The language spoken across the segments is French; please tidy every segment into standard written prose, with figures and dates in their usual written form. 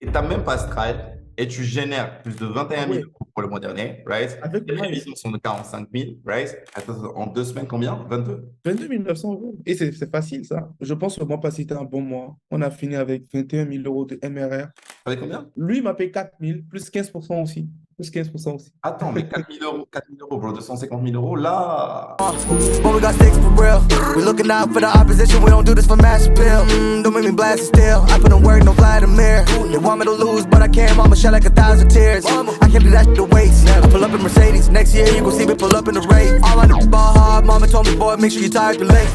et tu n'as même pas Stripe et tu génères plus de Ah 21 000 ouais, euros pour le mois dernier, right? avec Les Wise, prévisions sont de 45 000, right? Attends, en 2 semaines, combien? 22? 22 900 euros. Et c'est facile, ça. Je pense que le mois passé, c'était un bon mois. On a fini avec 21 000 euros de MRR. Avec combien? Lui, il m'a payé 4 000, plus 15% aussi. Plus 15% aussi. Attends, mais 4 000 euros, 4 000 euros, bro, 250 000 euros, là. But we got sticks for real. We looking out for the opposition. We don't do this for mass appeal. Don't make me blast it still. I put in work, no Vladimir. They want me to lose, but I can't. Mama shed like 1,000 tears. I can't do that shit to waste. I pull up in Mercedes. Next year you gon' see me pull up in the race. All I know ball hard. Mama told me, boy, make sure you tired the late.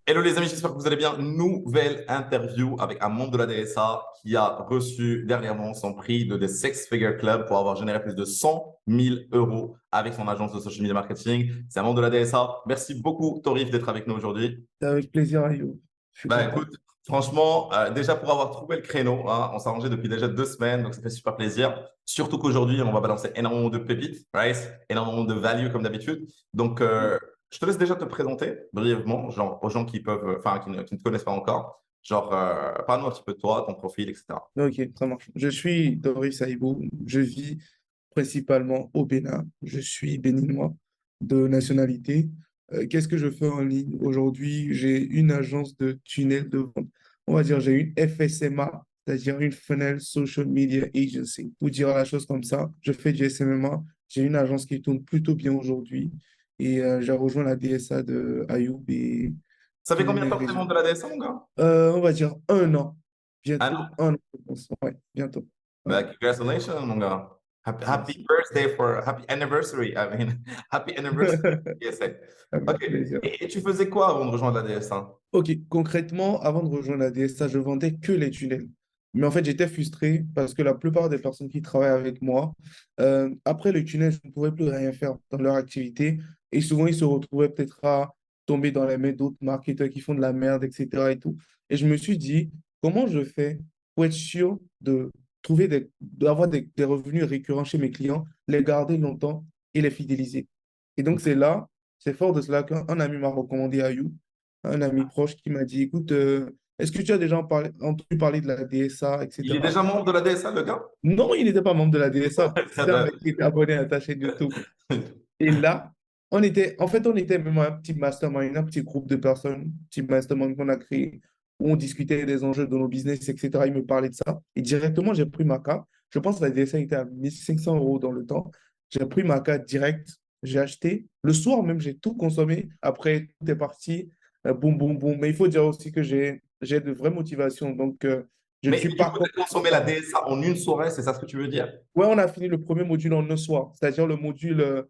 Hello les amis, j'espère que vous allez bien. Nouvelle interview avec un membre de la DSA qui a reçu dernièrement son prix de The Six Figure Club pour avoir généré plus de 100 000 euros avec son agence de social media marketing. C'est un membre de la DSA. Merci beaucoup, Torif, d'être avec nous aujourd'hui. C'est avec plaisir, Ayo. Je suis Bah content. écoute, franchement, déjà pour avoir trouvé le créneau, hein, on s'est arrangé depuis déjà 2 semaines, donc ça fait super plaisir. Surtout qu'aujourd'hui, on va balancer énormément de pépites, right? Énormément de value comme d'habitude. Donc, je te laisse déjà te présenter brièvement, genre aux gens qui peuvent, enfin, qui ne te connaissent pas encore. Genre, parle-nous un petit peu de toi, ton profil, etc. Ok, ça marche. Je suis Doris Saïbou. Je vis principalement au Bénin. Je suis béninois de nationalité. Qu'est-ce que je fais en ligne? Aujourd'hui, j'ai une agence de tunnel de vente. On va dire, j'ai une FSMA, c'est-à-dire une Funnel Social Media Agency. Pour dire la chose comme ça, je fais du SMMA. J'ai une agence qui tourne plutôt bien aujourd'hui. Et j'ai rejoint la DSA de Ayoub et Ça fait tous combien de les temps que tu es membre réseaux. de la DSA, mon gars? On va dire 1 an. Ah Bientôt non? 1 an, je pense. Ouais, bientôt. Ouais. Bah, congratulations, mon gars. Happy Merci. birthday happy anniversary, I mean, happy anniversary, DSA. Avec Ok. plaisir. Et tu faisais quoi avant de rejoindre la DSA? Ok, concrètement, avant de rejoindre la DSA, je vendais que les tunnels. Mais en fait, j'étais frustré parce que la plupart des personnes qui travaillent avec moi, après le tunnel, je ne pouvais plus rien faire dans leur activité. Et souvent, ils se retrouvaient peut-être à tomber dans les mains d'autres marketeurs qui font de la merde, etc. et tout. Et je me suis dit, comment je fais pour être sûr de d'avoir des revenus récurrents chez mes clients, les garder longtemps et les fidéliser. Et donc, c'est fort de cela qu'un ami m'a recommandé Ayou, un ami proche qui m'a dit, écoute, est-ce que tu as déjà entendu parler de la DSA, Il est etc. déjà membre de la DSA, le gars? Non, il n'était pas membre de la DSA. Ça C'était un doit mec qui était abonné à ta chaîne YouTube. être- Et là, on était même un petit mastermind, un petit groupe de personnes, un petit mastermind qu'on a créé, où on discutait des enjeux de nos business, etc. Il me parlait de ça. Et directement, j'ai pris ma carte. Je pense que la DSA était à 1 500 euros dans le temps. J'ai pris ma carte direct, j'ai acheté. Le soir même, j'ai tout consommé. Après, tout est parti. Boum, boum, boum. Mais il faut dire aussi que j'ai de vraies motivations. Donc, je ne Mais suis du pas coup, tu as consommé la DSA en une soirée, c'est ça ce que tu veux dire? Ouais, on a fini le premier module en un soir, c'est-à-dire le module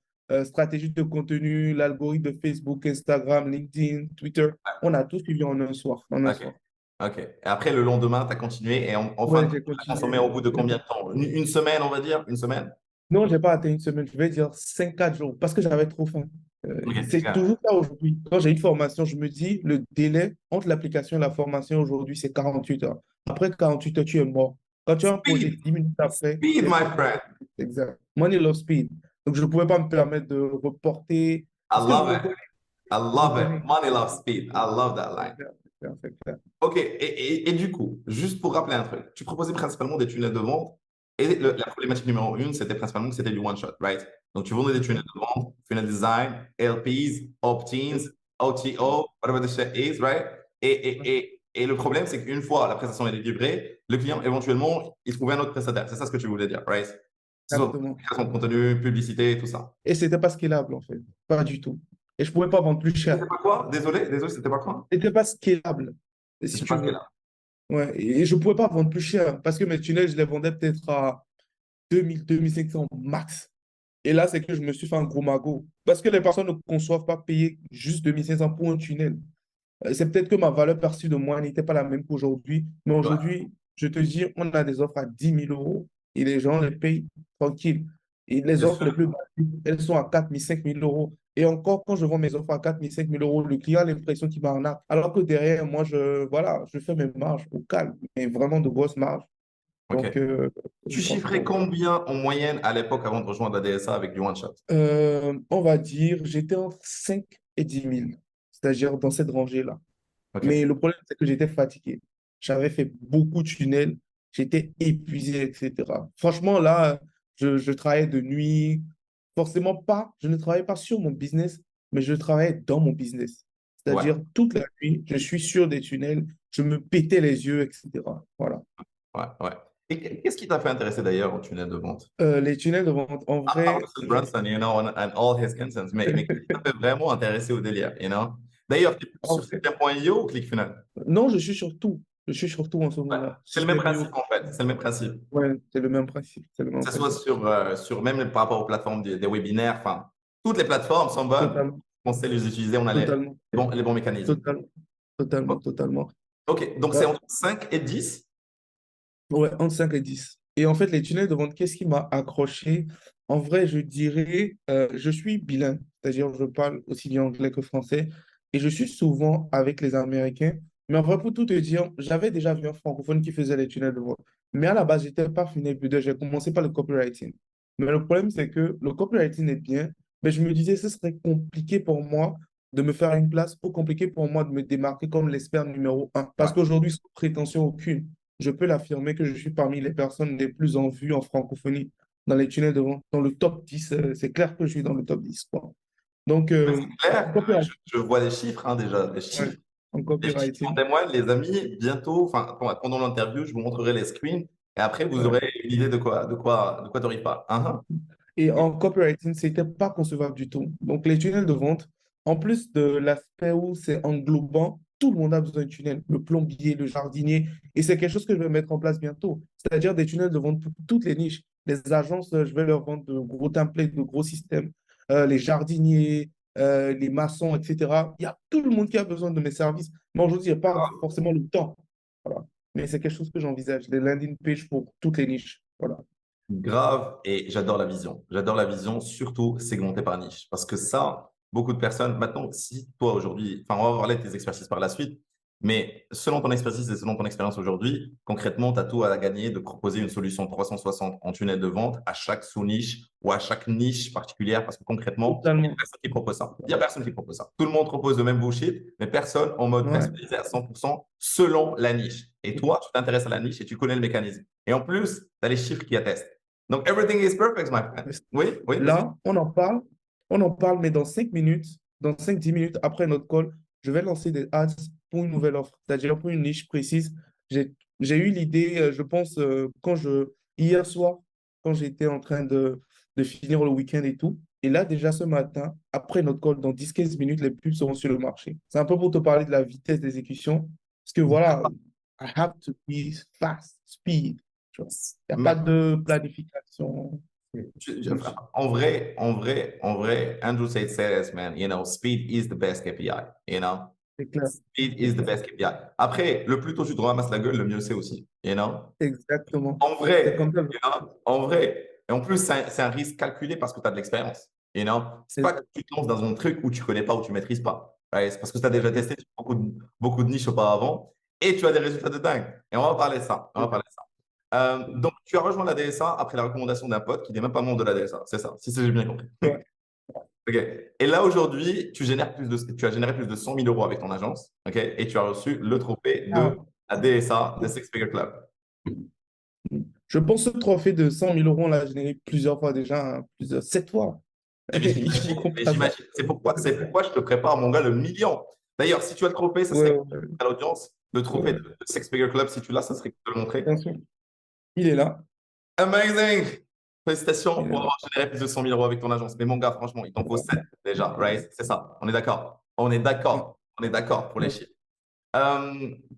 stratégie de contenu, l'algorithme de Facebook, Instagram, LinkedIn, Twitter. On a tout suivi en un soir. En un Ok. soir. Ok. Et après, le lendemain, tu as continué et en fin de Ouais, compte, j'ai tu as consommé continué. au bout de combien de temps? Une semaine, on va dire? Une semaine? Non, j'ai pas atteint une semaine, je vais dire 5 4 jours, parce que j'avais trop faim. Ok, c'est C'est clair. toujours ça aujourd'hui. Quand j'ai une formation, je me dis, le délai entre l'application et la formation aujourd'hui, c'est 48 heures. Après 48 heures, tu es mort. Quand tu as un projet Speed. 10 minutes après, Speed, c'est my fini. friend. Exact. Money love speed. Donc, je ne pouvais pas me permettre de reporter. I Parce que love it. I je love it. reprenais. Money loves speed. I love that C'est line. clair, c'est clair, c'est clair. Ok. Et du coup, juste pour rappeler un truc, tu proposais principalement des tunnels de vente et la problématique numéro une, c'était principalement que c'était du one shot, right? Donc, tu vendais des C'est ça. tunnels de vente, funnel design, LPs, opt-ins, OTO, whatever the shit is, right? Et le problème, c'est qu'une fois la prestation est livrée, le client, éventuellement, il trouvait un autre prestataire. C'est ça ce que tu voulais dire, right? Que ce soit Exactement. création de contenu, publicité, tout ça. Et c'était pas scalable, en fait. Pas du tout. Et je pouvais pas vendre plus C'était cher. pas quoi? Désolé, désolé, c'était pas quoi? C'était pas scalable, si C'était tu pas ce veux. là. Ouais. Et je pouvais pas vendre plus cher parce que mes tunnels, je les vendais peut-être à 2000, 2500 max. Et là, c'est que je me suis fait un gros magot. Parce que les personnes ne conçoivent pas payer juste 2500 pour un tunnel. C'est peut-être que ma valeur perçue de moi n'était pas la même qu'aujourd'hui. Mais Ouais. aujourd'hui, je te dis, on a des offres à 10 000 euros et les gens les payent tranquille. Et les Bien offres les sûr. plus basiques, elles sont à 4 000, 5 000 euros. Et encore, quand je vends mes offres à 4 000, 5 000 euros, le client a l'impression qu'il m'arnaque. Alors que derrière, moi, voilà, je fais mes marges au calme, mais vraiment de grosses marges. Ok. Donc, Tu chiffrais franchement, combien en moyenne à l'époque avant de rejoindre la DSA avec du one shot? on va dire, j'étais entre 5 et 10 000, c'est-à-dire dans cette rangée-là. Ok. Mais le problème, c'est que j'étais fatigué. j'avais fait beaucoup de tunnels, j'étais épuisé, etc. Franchement, là, je travaillais de nuit. Forcément pas, je ne travaillais pas sur mon business, mais je travaillais dans mon business. Ouais, C'est-à-dire, toute la nuit, je suis sur des tunnels, je me pétais les yeux, etc. Voilà. ouais, ouais. Et qu'est-ce qui t'a fait intéresser d'ailleurs au tunnel de vente? Les tunnels de vente, en À part vrai, Russell Brunson, you know, and all his concerns, mais qu'est-ce qui t'a fait vraiment intéresser au délire, you know? D'ailleurs, tu es plus en sur fait, System.io ou ClickFunnels? non, je suis sur tout. Je suis sur tout en ce Ouais. moment. C'est le même Système principe IO, en fait, c'est le même principe. ouais, c'est le même principe. C'est le même Que ce soit principe. sur même par rapport aux plateformes des webinaires, enfin, toutes les plateformes sont bonnes. Totalement, On sait les utiliser, on a totalement, les bons mécanismes. totalement, totalement, totalement. Ok, donc c'est Bah, entre 5 et 10. ouais, entre 5 et 10. Et en fait, les tunnels de vente, qu'est-ce qui m'a accroché? En vrai, je dirais, je suis bilingue, c'est-à-dire je parle aussi bien anglais que français, et je suis souvent avec les Américains. Mais en vrai, pour tout te dire, j'avais déjà vu un francophone qui faisait les tunnels de vente. Mais à la base, j'étais pas funnel builder, j'ai commencé par le copywriting. Mais le problème, c'est que le copywriting est bien, mais je me disais, ce serait compliqué pour moi de me faire une place, ou compliqué pour moi de me démarquer comme l'expert numéro un. Parce Ouais. qu'aujourd'hui, sans prétention aucune, je peux l'affirmer que je suis parmi les personnes les plus en vue en francophonie dans les tunnels de vente, dans le top 10. C'est clair que je suis dans le top 10, quoi. Donc, C'est en clair, copywriting, je vois les chiffres hein, déjà, les ouais, chiffres. en Les chiffres en copywriting, témoignent, les amis. Bientôt, enfin, pendant l'interview, je vous montrerai les screens et après, vous ouais. aurez une idée de quoi tu parles. Et en copywriting, c'était pas concevable du tout. Donc, les tunnels de vente, en plus de l'aspect où c'est englobant, tout le monde a besoin de tunnels, le plombier, le jardinier. Et c'est quelque chose que je vais mettre en place bientôt. C'est-à-dire des tunnels de vente pour toutes les niches. Les agences, je vais leur vendre de gros templates, de gros systèmes. Les jardiniers, les maçons, etc. Il y a tout le monde qui a besoin de mes services. Mais aujourd'hui, je n'ai pas forcément le temps. Voilà. Mais c'est quelque chose que j'envisage, les landing pages pour toutes les niches. Voilà. Grave, et j'adore la vision. J'adore la vision, surtout segmentée par niche. Parce que ça, beaucoup de personnes, maintenant, si toi aujourd'hui, enfin, on va parler de tes expertises par la suite, mais selon ton expertise et selon ton expérience aujourd'hui, concrètement, tu as tout à gagner de proposer une solution 360 en tunnel de vente à chaque sous-niche ou à chaque niche particulière. Parce que concrètement, il n'y a Totalement. personne qui propose ça. Il n'y a personne qui propose ça. Tout le monde propose le même bullshit, mais personne en mode Ouais. personnalisé à 100% selon la niche. Et toi, tu t'intéresses à la niche et tu connais le mécanisme. Et en plus, tu as les chiffres qui attestent. Donc, everything is perfect, my friend. Oui, oui, vas-y. Là, on en parle, mais dans 5 minutes, dans 5 10 minutes après notre call, je vais lancer des ads pour une nouvelle offre, c'est-à-dire pour une niche précise. J'ai eu l'idée, je pense, hier soir, quand j'étais en train de finir le week-end et tout. Et là, déjà ce matin, après notre call, dans 10 15 minutes, les pubs seront sur le marché. C'est un peu pour te parler de la vitesse d'exécution. Parce que voilà, I have to be fast, speed. Tu vois. Il n'y a pas Mais, de planification. enfin, en vrai, Andrew Tate says, man, you know, speed is the best KPI, you know? C'est clair. Speed C'est is the clair. best KPI. Après, le plus tôt tu te ramasses la gueule, le mieux c'est aussi, you know? Exactement. En C'est vrai, comme ça. you know? En vrai. Et en plus, c'est un risque calculé parce que tu as de l'expérience, you know? C'est pas que Exact- tu te lances dans un truc où tu connais pas, où tu maîtrises pas. Ouais, c'est parce que tu as déjà testé sur beaucoup de niches auparavant et tu as des résultats de dingue. Et on va parler de ça. On va parler de ça. Donc, tu as rejoint la DSA après la recommandation d'un pote qui n'est même pas membre de la DSA. C'est ça, si j'ai bien compris. Ouais. OK. Et là, aujourd'hui, tu as généré plus de 100 000 euros avec ton agence. OK. Et tu as reçu le trophée Ah, de la DSA, de Six Figure Club. je pense que ce trophée de 100 000 euros, on l'a généré plusieurs fois déjà, hein, 7 fois. Mais Il faut j'imagine, qu'on mais passe ça. j'imagine. C'est pourquoi je te prépare, mon gars, le million. D'ailleurs, si tu as le trophée, ça Ouais, serait ouais, à l'audience. Le trophée ouais, de Six Figure Club, si tu l'as, ça serait cool de le montrer. bien sûr. Il est là. Amazing! Félicitations Il est pour là. avoir généré plus de 100 000 euros avec ton agence. Mais mon gars, franchement, il t'en faut 7 déjà, right? C'est ça. On est d'accord. On est Ouais, d'accord. On est d'accord pour les ouais. chiffres.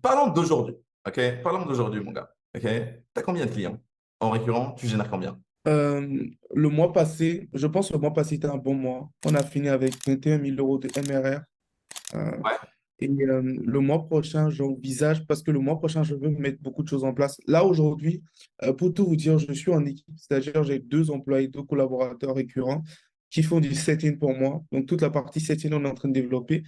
Parlons d'aujourd'hui. OK? Parlons d'aujourd'hui, mon gars. OK? Tu as combien de clients? En récurrent, tu génères combien? Le mois passé, je pense que le mois passé était un bon mois. On a fini avec 21 000 euros de MRR. Euh, Ouais. et le mois prochain, j'envisage, parce que le mois prochain, je veux mettre beaucoup de choses en place. Là, aujourd'hui, pour tout vous dire, je suis en équipe, c'est-à-dire j'ai 2 employés, 2 collaborateurs récurrents qui font du setting pour moi. Donc, toute la partie setting, on est en train de développer.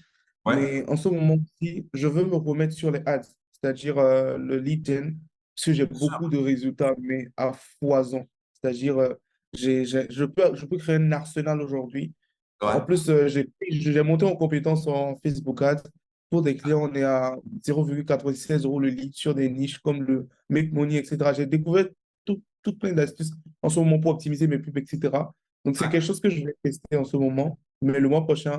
Ouais. Mais en ce moment-ci, je veux me remettre sur les ads, c'est-à-dire le lead gen, parce que j'ai Bien sûr. beaucoup de résultats, mais à foison. C'est-à-dire, je peux créer un arsenal aujourd'hui. En Ouais. plus, j'ai monté en compétence en Facebook Ads. pour des clients, on est à 0,96 euros le lead sur des niches comme le Make Money, etc. J'ai découvert tout plein d'astuces en ce moment pour optimiser mes pubs, etc. Donc, c'est quelque chose que je vais tester en ce moment. Mais le mois passé,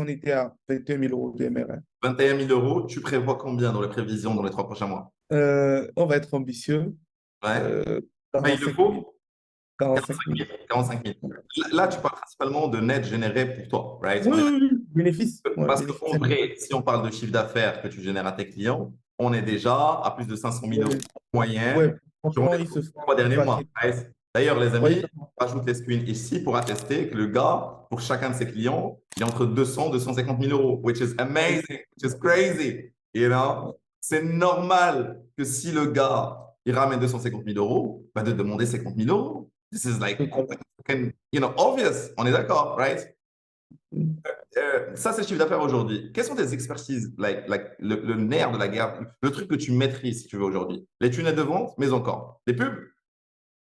on était à 21 000 euros de MRR. 21 000 euros, tu prévois combien dans les prévisions dans les 3 prochains mois? On va être ambitieux. Ouais. Euh, Ben, il le 45 000. faut. 45 45 000. 000. 45 000. Là, tu parles principalement de net généré pour toi, right? Oui, oui, oui. Bénéfice. Ouais, Parce bénéfice. qu'en vrai, si on parle de chiffre d'affaires que tu génères à tes clients, on est déjà à plus de 500 000 euros Ouais, en moyenne ouais. sur Franchement, les ils se font 3 derniers mois. passer. Right? D'ailleurs, les Ouais, amis, je rajoute les screens ici pour attester que le gars, pour chacun de ses clients, il est entre 200 et 250 000 euros, which is amazing, which is crazy. You know? C'est normal que si le gars, il ramène 250 000 euros, bah de demander 50 000 euros. This is like, totalement. obvious. On est d'accord, right? Ça, c'est le chiffre d'affaires aujourd'hui. Quelles sont tes expertises, le nerf de la guerre, le truc que tu maîtrises, si tu veux, aujourd'hui? Les tunnels de vente, mais encore. Les pubs?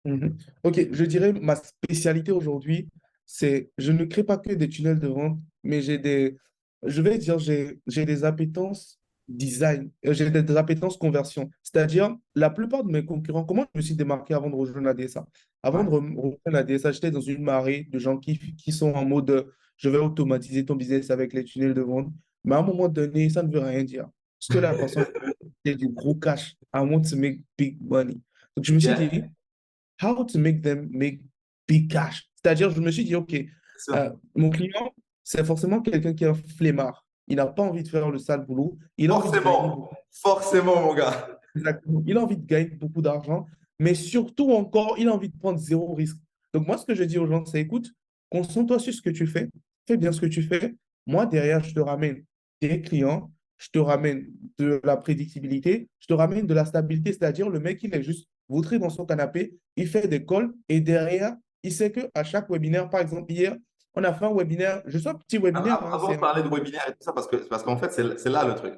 Mhm. Ok, je dirais ma spécialité aujourd'hui, c'est je ne crée pas que des tunnels de vente, mais je vais dire, j'ai des appétences design, j'ai des appétences conversion. C'est-à-dire, la plupart de mes concurrents, comment je me suis démarqué avant de rejoindre la DSA? Avant Ouais. de rejoindre la DSA, j'étais dans une marée de gens qui sont en mode je vais automatiser ton business avec les tunnels de vente. Mais à un moment donné, ça ne veut rien dire. Parce que la personne fait du gros cash. I want to make big money. Donc, je me suis Yeah, dit, how to make them make big cash. C'est-à-dire, je me suis dit, OK, c'est sûr. mon client, c'est forcément quelqu'un qui est un flemmard. Il n'a pas envie de faire le sale boulot. Il a envie de gagner Forcément. Forcément, mon gars. exactement. Il a envie de gagner beaucoup d'argent, mais surtout encore, il a envie de prendre zéro risque. Donc, moi, ce que je dis aux gens, c'est écoute, concentre-toi sur ce que tu fais bien ce que tu fais. Moi, derrière, je te ramène des clients, je te ramène de la prédictibilité, je te ramène de la stabilité, c'est-à-dire le mec, il est juste vautré dans son canapé, il fait des calls et derrière, il sait qu'à chaque webinaire, par exemple, hier, on a fait un webinaire, je sais un petit webinaire, hein, Avant de parler de webinaire et tout ça, parce qu'en fait, c'est là le truc.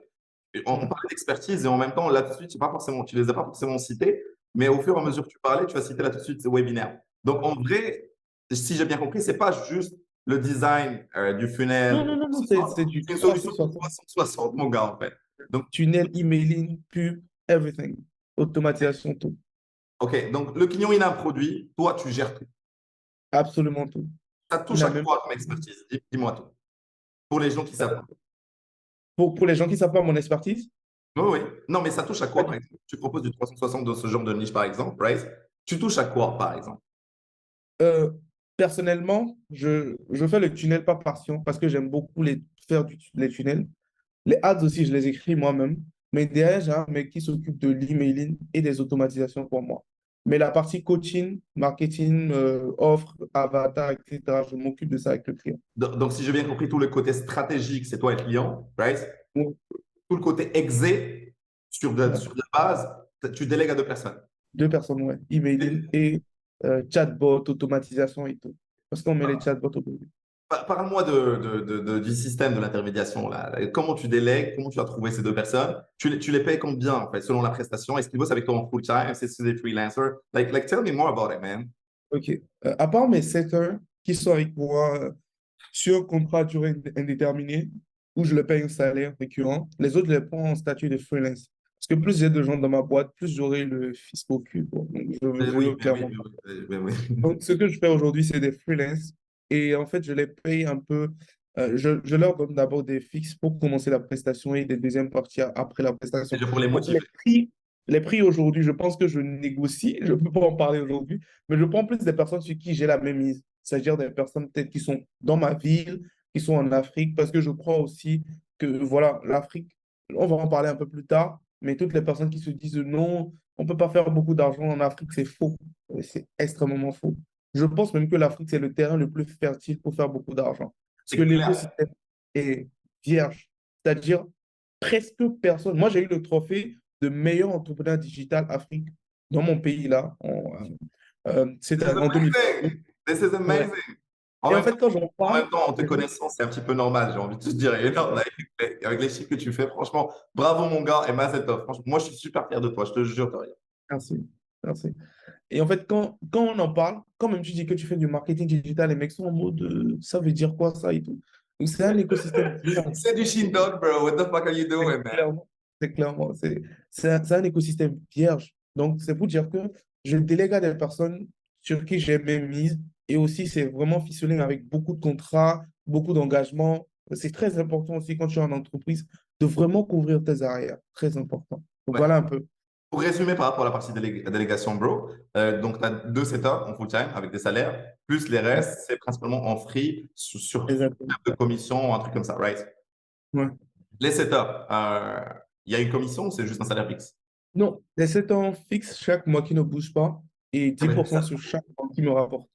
On Mhm. parlait d'expertise et en même temps, là tout de suite, tu les as pas forcément cités, mais au fur et à mesure que tu parlais, tu as cité là tout de suite ce webinaire. Donc en vrai, si j'ai bien compris, c'est pas juste le design du Non, funnel, non, non, non, ce c'est soir. du C'est une solution pour 360. 360, mon gars, en fait. Donc, Tunnel, emailing, pub, everything. Automatisation, tout. ok, donc le client, il a un produit, toi, tu gères tout. Absolument tout. Ça Il touche n'a à même quoi comme expertise? Dis-moi tout. Pour les gens qui savent pas. pour les gens qui ne savent pas mon expertise, Oui, oui. Non, mais ça touche à quoi, par exemple? Tu proposes du 360 dans ce genre de niche, par exemple, right? Tu touches à quoi, par exemple? euh, personnellement, je fais le tunnel par passion parce que j'aime beaucoup faire les tunnels. Les ads aussi, je les écris moi-même. Mais derrière, j'ai un mec qui s'occupe de l'emailing et des automatisations pour moi. Mais la partie coaching, marketing, offre, avatar, etc., je m'occupe de ça avec le client. Donc, si j'ai bien compris, tout le côté stratégique, c'est toi et le client, right? Donc, Tout le côté exé, ouais. sur de base, tu délègues à 2 personnes. Deux personnes, ouais. Emailing et chatbot, automatisation et tout. Parce qu'on met les chatbots au début. Parle-moi du système de l'intermédiation, là. Comment tu délègues? Comment tu as trouvé ces 2 personnes? Tu les payes combien, en fait, selon la prestation? Est-ce qu'ils bossent avec toi en full-time? Est-ce que c'est des freelancers? Tell me more about it, man. OK. À part mes setters qui sont avec moi sur un contrat à durée indéterminée, où je leur paye un salaire récurrent, les autres, je les prends en statut de freelance. Parce que plus j'ai de gens dans ma boîte, plus j'aurai le fisc au cul, quoi. Donc, je Oui, veux mais oui, clairement. mais oui. Donc, ce que je fais aujourd'hui, c'est des freelances. Et en fait, je les paye un peu. Je leur donne d'abord des fixes pour commencer la prestation et des deuxièmes parties après la prestation. Déjà pour les Donc, motiver. les prix aujourd'hui, je pense que je négocie. Je ne peux pas en parler aujourd'hui, mais je prends plus des personnes sur qui j'ai la même mise. C'est-à-dire des personnes peut-être qui sont dans ma ville, qui sont en Afrique, parce que je crois aussi que, voilà, l'Afrique, on va en parler un peu plus tard, mais toutes les personnes qui se disent non, on ne peut pas faire beaucoup d'argent en Afrique, c'est faux. C'est extrêmement faux. Je pense même que l'Afrique, c'est le terrain le plus fertile pour faire beaucoup d'argent. Parce que C'est clair. l'écosystème est vierge. C'est-à-dire, presque personne. Moi, j'ai eu le trophée de meilleur entrepreneur digital Afrique dans mon pays, là, This is en 2000. amazing. This is Ouais. amazing. Et en fait, quand j'en En parle, même temps, en te connaissant, c'est un petit peu normal, j'ai envie de te dire. Et non, avec les chiffres que tu fais, franchement, bravo mon gars et Mazel Tov. Franchement, moi, je suis super fier de toi, je te jure. Tori. merci. Merci. Et en fait, quand on en parle, quand même tu dis que tu fais du marketing digital, les mecs sont en mode ça veut dire quoi ça et tout. Donc, c'est un écosystème vierge. C'est du Shindog, bro. What the fuck are you C'est doing, man? clairement, c'est un écosystème vierge. Donc, c'est pour dire que je délègue à des personnes sur qui j'ai mes mises et aussi c'est vraiment ficelé avec beaucoup de contrats, beaucoup d'engagements. C'est très important aussi quand tu es en entreprise de vraiment couvrir tes arrières. Très important. Donc, Ouais. voilà un peu. Pour résumer par rapport à la partie délégation, bro, donc tu as deux setups en full-time avec des salaires, plus les Ouais, restes, c'est principalement en free, sur exactement. de commission, un truc comme ça, right? Ouais. Les setups, il y a une commission ou c'est juste un salaire fixe? Non, les 7 ans fixes chaque mois qui ne bouge pas et Ah, mais 10% sur chaque mois qui me rapporte.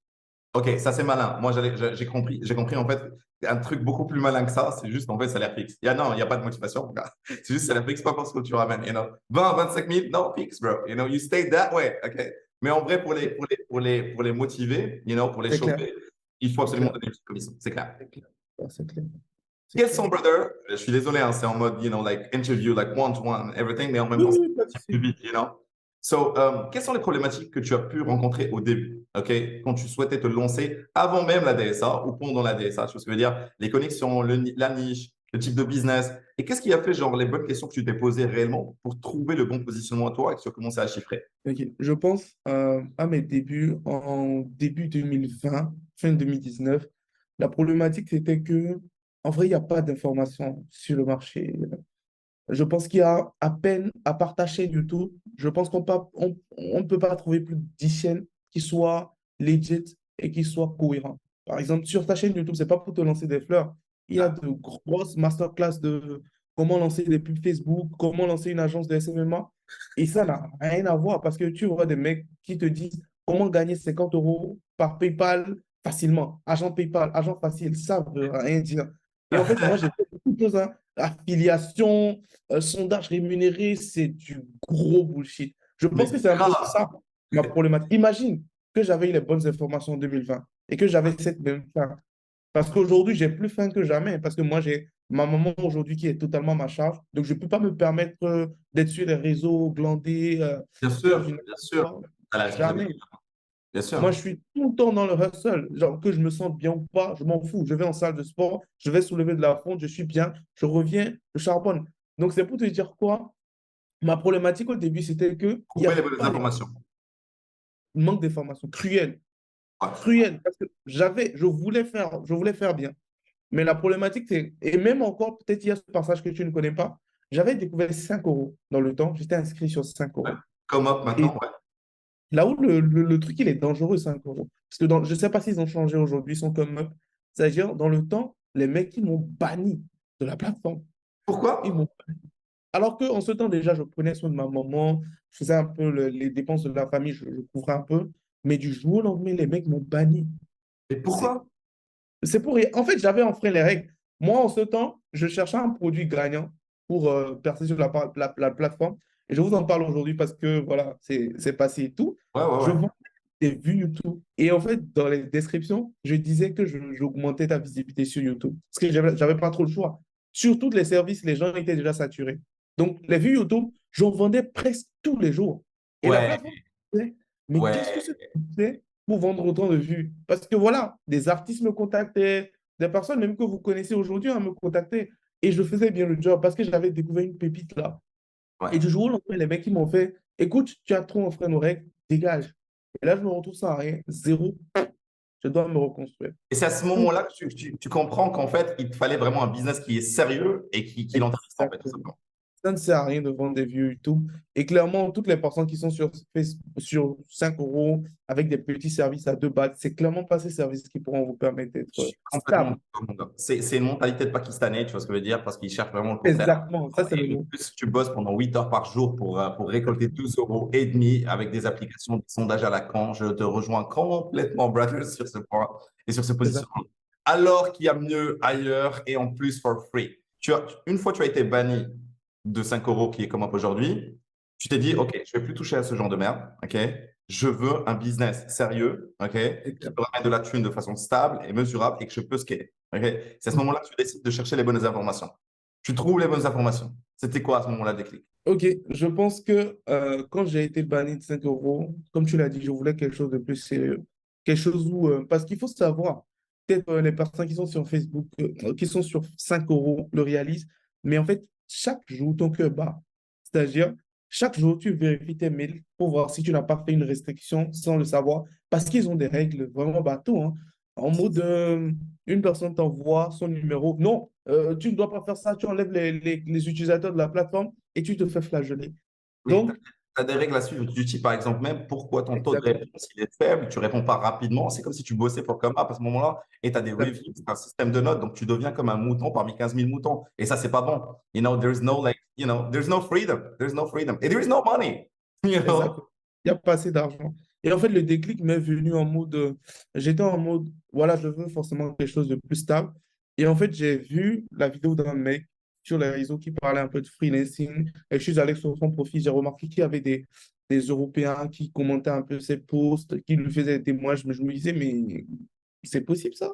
ok, ça c'est malin. Moi, j'ai compris en fait un truc beaucoup plus malin que ça. C'est juste en fait salaire fixe. Non, il n'y a pas de motivation. C'est juste salaire fixe, pas parce que tu ramènes. 20, 25 000, non, fixe, bro. You stay that way. Ok. Mais en vrai, pour les motiver, pour les C'est clair, chauffer, il faut c'est absolument clair, donner une petite commission. C'est clair. c'est clair, c'est clair, c'est Quels clair. sont, brother? Je suis désolé, hein, c'est en mode, like interview, like one-to-one, everything, mais en même Oui, temps, c'est oui, pas de plus souci. vite. So, quelles sont les problématiques que tu as pu rencontrer au début, ok, quand tu souhaitais te lancer avant même la DSA ou pendant la DSA, tu vois ce que je veux dire? Les connexions, la niche, le type de business. Et qu'est-ce qui a fait, genre, les bonnes questions que tu t'es posées réellement pour trouver le bon positionnement à toi et que tu as commencé à chiffrer? Ok, je pense à mes débuts en début 2020, fin 2019. La problématique, c'était que, en vrai, il n'y a pas d'informations sur le marché. Je pense qu'il y a à peine, à part ta chaîne YouTube, je pense on ne peut pas trouver plus de 10 chaînes qui soient legit et qui soient cohérentes. Par exemple, sur ta chaîne YouTube, ce n'est pas pour te lancer des fleurs. Il y a Ah, de grosses masterclass de comment lancer des pubs Facebook, comment lancer une agence de SMMA. Et ça n'a rien à voir parce que tu vois des mecs qui te disent comment gagner 50 euros par PayPal facilement. Agent PayPal, agent facile, ça ne veut rien dire. Et en fait, moi, j'ai fait beaucoup de choses, hein. Affiliation, sondage rémunéré, c'est du gros bullshit. Je pense mais que c'est un peu grave. ça ma problématique. Imagine que j'avais eu les bonnes informations en 2020 et que j'avais cette même faim. Parce qu'aujourd'hui, j'ai plus faim que jamais. Parce que moi, j'ai ma maman aujourd'hui qui est totalement à ma charge. Donc, je ne peux pas me permettre d'être sur les réseaux, glander, faire du Bien n'importe sûr. quoi. T'as la Jamais. responsabilité, bien Moi, sûr. je suis tout le temps dans le hustle. Genre, que je me sente bien ou pas, je m'en fous. Je vais en salle de sport, je vais soulever de la fonte, je suis bien, je reviens, je charbonne. Donc, c'est pour te dire quoi? Ma problématique au début, c'était qu'il n'y Trouver les avait bonnes pas de informations. manque d'informations cruel. Ouais. Cruel. Parce que je voulais faire bien. Mais la problématique, c'est, et même encore, peut-être il y a ce passage que tu ne connais pas, j'avais découvert 5 euros dans le temps. J'étais inscrit sur 5 Ouais. euros. Comme up Et maintenant, ouais. là où le truc, il est dangereux, 5 euros. Parce que je ne sais pas s'ils ont changé aujourd'hui, ils sont comme up. C'est-à-dire, dans le temps, les mecs, ils m'ont banni de la plateforme. Ils Pourquoi? m'ont... Alors qu'en ce temps, déjà, je prenais soin de ma maman, je faisais un peu les dépenses de la famille, je couvrais un peu. Mais du jour au lendemain, les mecs m'ont banni. Et C'est, pourquoi? c'est pour rien. En fait, j'avais enfreint les règles. Moi, en ce temps, je cherchais un produit gagnant pour percer sur la plateforme. Et je vous en parle aujourd'hui parce que, voilà, c'est passé et tout. Ouais, ouais, Je ouais. vends des vues YouTube. Et en fait, dans les descriptions, je disais que j'augmentais ta visibilité sur YouTube. Parce que j'avais pas trop le choix. Sur tous les services, les gens étaient déjà saturés. Donc, les vues YouTube, j'en vendais presque tous les jours. Et la Ouais, plateforme disait, mais qu'est-ce que ouais. c'est que tu fais pour vendre autant de vues? Parce que voilà, des artistes me contactaient, des personnes même que vous connaissez aujourd'hui me contactaient. Et je faisais bien le job parce que j'avais découvert une pépite là. Et Ouais. du jour au lendemain, les mecs, ils m'ont fait, écoute, tu as trop enfreint nos règles, dégage. Et là, je me retrouve sans rien, zéro. Je dois me reconstruire. Et c'est à ce Donc, moment-là que tu comprends qu'en fait, il te fallait vraiment un business qui est sérieux et qui l'intéresse, en fait, tout exactement. simplement. Ça ne sert à rien de vendre des vieux YouTube. Et clairement, toutes les personnes qui sont sur 5 euros avec des petits services à 2 bahts, c'est clairement pas ces services qui pourront vous permettre Je d'être suis complètement stable. d'accord, mon gars. C'est une mentalité de Pakistanais, tu vois ce que je veux dire, parce qu'ils cherchent vraiment le court terme. Exactement, ça c'est le Et en mot. plus, tu bosses pendant 8 heures par jour pour récolter 12,5 € avec des applications, des sondages à la con. Je te rejoins complètement, brother, sur ce point et sur ce C'est ça. positionnement. Alors qu'il y a mieux ailleurs et en plus for free. Une fois que tu as été banni de 5 € qui est comme up aujourd'hui, tu t'es dit, OK, je ne vais plus toucher à ce genre de merde. OK? Je veux un business sérieux, OK, C'est qui clair. peut ramener de la thune de façon stable et mesurable et que je peux scaler. OK? C'est à ce moment-là que tu décides de chercher les bonnes informations. Tu trouves les bonnes informations. C'était quoi à ce moment-là le déclic? Ok, je pense que quand j'ai été banni de 5 euros, comme tu l'as dit, je voulais quelque chose de plus sérieux. Quelque chose où. Parce qu'il faut savoir, peut-être les personnes qui sont sur Facebook, qui sont sur 5 euros, le réalisent. Mais en fait, chaque jour, ton cœur bat. C'est-à-dire, chaque jour, tu vérifies tes mails pour voir si tu n'as pas fait une restriction sans le savoir. Parce qu'ils ont des règles vraiment bateau, hein. En mode, une personne t'envoie son numéro. Non, tu ne dois pas faire ça. Tu enlèves les utilisateurs de la plateforme et tu te fais flageller. Oui, tu Donc, as des règles à suivre du type, par exemple, même pourquoi ton taux de exactement. réponse il est faible, tu réponds pas rapidement. C'est comme si tu bossais pour Come Up à ce moment-là et tu as des reviews, c'est un système de notes. Donc, tu deviens comme un mouton parmi 15 000 moutons. Et ça, c'est pas bon. There's no like, there's no freedom. There's no freedom. And there is no money. You know? Exactement. Il n'y a pas assez d'argent. Et en fait, le déclic m'est venu en mode, j'étais en mode, voilà, je veux forcément quelque chose de plus stable. Et en fait, j'ai vu la vidéo d'un mec sur les réseaux qui parlait un peu de freelancing. Et je suis allé sur son profil, j'ai remarqué qu'il y avait des Européens qui commentaient un peu ses posts, qui lui faisaient des témoignages. Mais je me disais, mais c'est possible ça?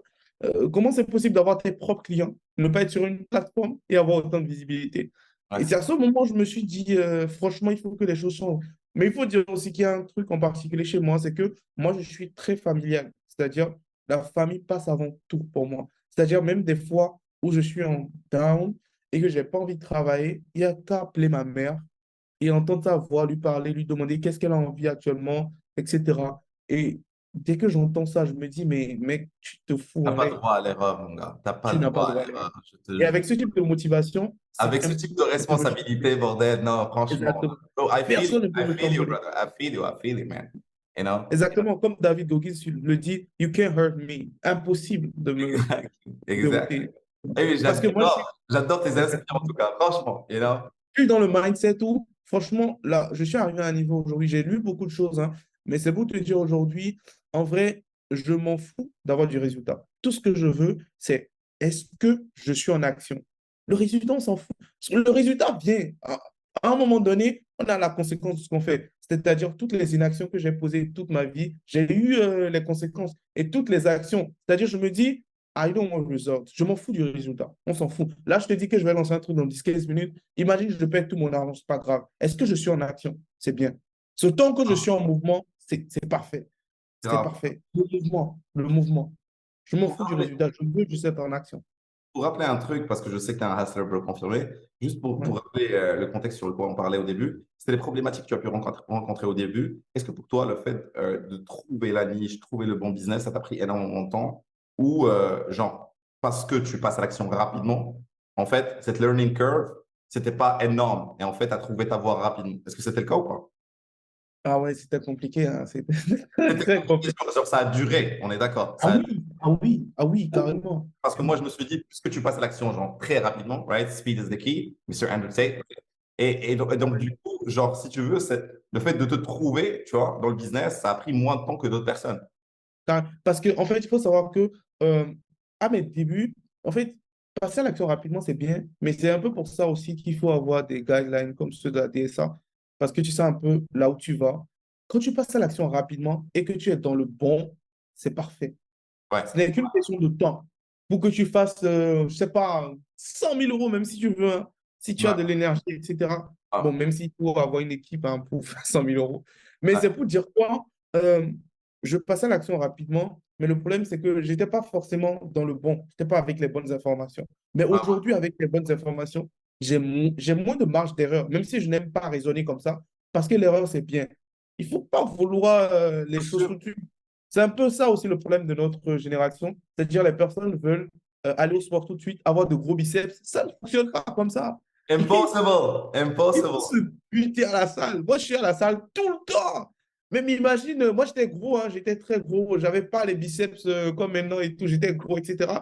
Comment c'est possible d'avoir tes propres clients, ne pas être sur une plateforme et avoir autant de visibilité? Et Ouais. c'est à ce moment où je me suis dit, franchement, il faut que les choses changent. Mais il faut dire aussi qu'il y a un truc en particulier chez moi, c'est que moi, je suis très familial. C'est-à-dire, la famille passe avant tout pour moi. C'est-à-dire, même des fois où je suis en down et que je n'ai pas envie de travailler, il y a qu'à appeler ma mère et entendre sa voix, lui parler, lui demander qu'est-ce qu'elle a envie actuellement, etc. Et dès que j'entends ça, je me dis, mais mec, tu te T'as pas fourrais, droit à l'erreur, mon gars. T'as pas tu le n'as pas droit à droit à l'erreur. l'erreur, je te Et jure. avec ce type de motivation, c'est Avec ce type de impossible de me responsabilité, bordel, non, franchement. Exactement. Bro, Personne ne peut I me feel you, chambrer. brother. I feel you, man. You know? Exactement, comme David Goggins le dit, You can't hurt me. Impossible de me Exact. Exact. dérouter. Eh oui, Parce que moi, j'adore tes inspirations, en exactement, tout cas, franchement, je suis dans le mindset où, franchement, là, je suis arrivé à un niveau aujourd'hui. J'ai lu beaucoup de choses, hein, mais c'est pour te dire aujourd'hui, en vrai, je m'en fous d'avoir du résultat. Tout ce que je veux, c'est est-ce que je suis en action? Le résultat, on s'en fout. Le résultat vient. À un moment donné, on a la conséquence de ce qu'on fait. C'est-à-dire toutes les inactions que j'ai posées toute ma vie, j'ai eu les conséquences et toutes les actions. C'est-à-dire, je me dis, I don't want result. Je m'en fous du résultat. On s'en fout. Là, je te dis que je vais lancer un truc dans 10-15 minutes. Imagine, je perds tout mon argent, c'est pas grave. Est-ce que je suis en action? C'est bien. Ce temps que je suis en mouvement, c'est parfait. C'est grave. parfait. Le mouvement, le mouvement. Je m'en Pour fous du rappeler, résultat. Je veux juste être en action. pour rappeler un truc, parce que je sais que tu es un hustler bro confirmé, juste Ouais. pour rappeler le contexte sur lequel on parlait au début, c'était les problématiques que tu as pu rencontrer au début. Est-ce que pour toi, le fait de trouver la niche, trouver le bon business, ça t'a pris énormément de temps ou genre, parce que tu passes à l'action rapidement, en fait, cette learning curve, c'était pas énorme et en fait, tu as trouvé ta voie rapidement. Est-ce que c'était le cas ou pas? Ah ouais, c'était compliqué, hein. C'était très, C'était très compliqué, compliqué. ça a duré, on est d'accord. Ah oui, ah oui, ah oui, carrément. Parce que moi, je me suis dit, puisque tu passes à l'action genre très rapidement, right? Speed is the key, Mr. Andrew Tate. Et donc, du coup, genre, si tu veux, le fait de te trouver, tu vois, dans le business, ça a pris moins de temps que d'autres personnes. Parce qu'en fait, il faut savoir que à mes débuts, en fait, passer à l'action rapidement, c'est bien, mais c'est un peu pour ça aussi qu'il faut avoir des guidelines comme ceux de la DSA, parce que tu sais un peu là où tu vas. Quand tu passes à l'action rapidement et que tu es dans le bon, c'est parfait. Ouais. Ce n'est qu'une question de temps pour que tu fasses, je ne sais pas, 100 000 euros, même si tu veux, hein, si tu as de Ouais. l'énergie, etc. Bon, Ah, même s'il faut avoir une équipe hein, pour faire 100 000 euros. Mais ouais. c'est pour dire quoi? euh, je passais à l'action rapidement, mais le problème, c'est que je n'étais pas forcément dans le bon. Je n'étais pas avec les bonnes informations. Mais Ouais. aujourd'hui, avec les bonnes informations, j'ai moins de marge d'erreur, même si je n'aime pas raisonner comme ça, parce que l'erreur, c'est bien. Il ne faut pas vouloir les Bien choses sûr. tout de suite. C'est un peu ça aussi le problème de notre génération, c'est-à-dire les personnes veulent aller au sport tout de suite, avoir de gros biceps. Ça ne fonctionne pas comme ça. Impossible. Il faut se Impossible. buter à la salle. Moi, je suis à la salle tout le temps. Même imagine, moi, j'étais gros, hein, j'étais très gros. Je n'avais pas les biceps comme maintenant et tout. J'étais gros, etc.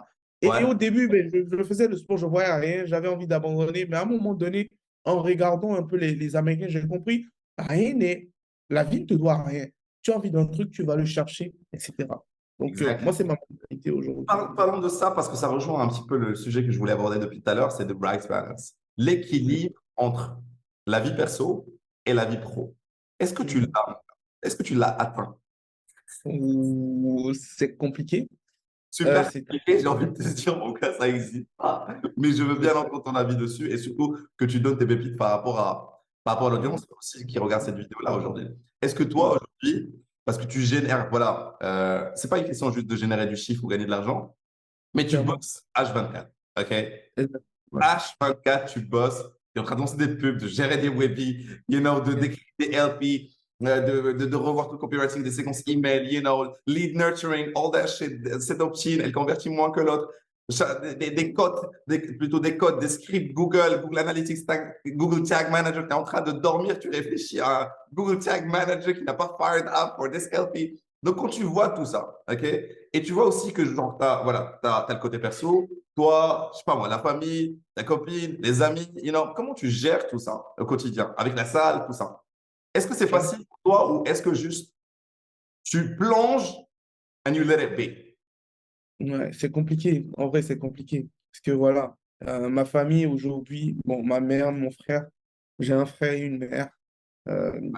Et Ouais. au début, ben, je faisais le sport, je ne voyais rien. J'avais envie d'abandonner. Mais à un moment donné, en regardant un peu les Américains, j'ai compris, rien n'est. La vie ne te doit rien. Tu as envie d'un truc, tu vas le chercher, etc. Donc, moi, Exact. c'est ma mentalité aujourd'hui. Parlons de ça parce que ça rejoint un petit peu le sujet que je voulais aborder depuis tout à l'heure, c'est the bright balance. L'équilibre entre la vie perso et la vie pro. Est-ce que tu Mhm. l'as, est-ce que tu l'as atteint? C'est compliqué. Super C'est compliqué, j'ai envie de te dire, mon gars, ça n'existe pas. Mais je veux bien entendre ton avis dessus et surtout que tu donnes tes pépites par rapport à l'audience aussi qui regarde cette vidéo-là aujourd'hui. Est-ce que toi, aujourd'hui, parce que tu génères, voilà, c'est pas une question juste de générer du chiffre ou gagner de l'argent, mais tu clairement. bosses H24. OK? Exact. Ouais. H24, tu bosses, tu es en train de lancer des pubs, de gérer des webis, d'écrire des LP, de revoir tout le copywriting, des séquences email, lead nurturing, all that shit. Cette opt-in, elle convertit moins que l'autre. Des codes, plutôt des codes, des scripts Google Analytics, Google Tag Manager, tu es en train de dormir, tu réfléchis à un Google Tag Manager qui n'a pas fired up for this LP. Donc, quand tu vois tout ça, OK? Et tu vois aussi que, genre, t'as le côté perso, toi, je sais pas moi, la famille, ta copine, les amis, comment tu gères tout ça au quotidien, avec la salle, tout ça? Est-ce que c'est facile pour toi ou est-ce que juste tu plonges and you let it be? Ouais, c'est compliqué. En vrai, c'est compliqué. Parce que voilà, ma famille aujourd'hui, bon, ma mère, mon frère, j'ai un frère et une mère.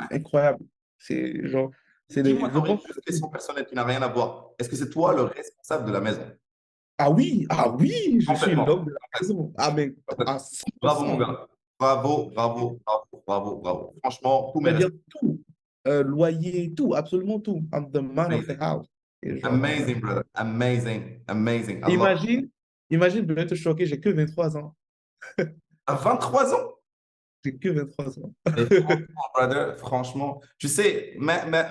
Incroyable. C'est genre, Dis-moi, je Tori, pense. juste une question personnelle qui n'a rien à voir. Est-ce que c'est toi le responsable de la maison? Ah oui, je suis Complètement. l'homme de la maison. Ah, mais à Bravo, mon 100%. gars. Bravo, bravo, bravo, bravo, bravo. Franchement, tous mes C'est-à-dire respects. tout. Loyer, tout, absolument tout. I'm the man of the Amazing. house. Et genre, Amazing, brother. Amazing. Amazing. I love it. imagine, imagine, je vais te choquer, j'ai que 23 ans. À 23 ans? J'ai que 23 ans. Et franchement, brother, franchement, tu sais,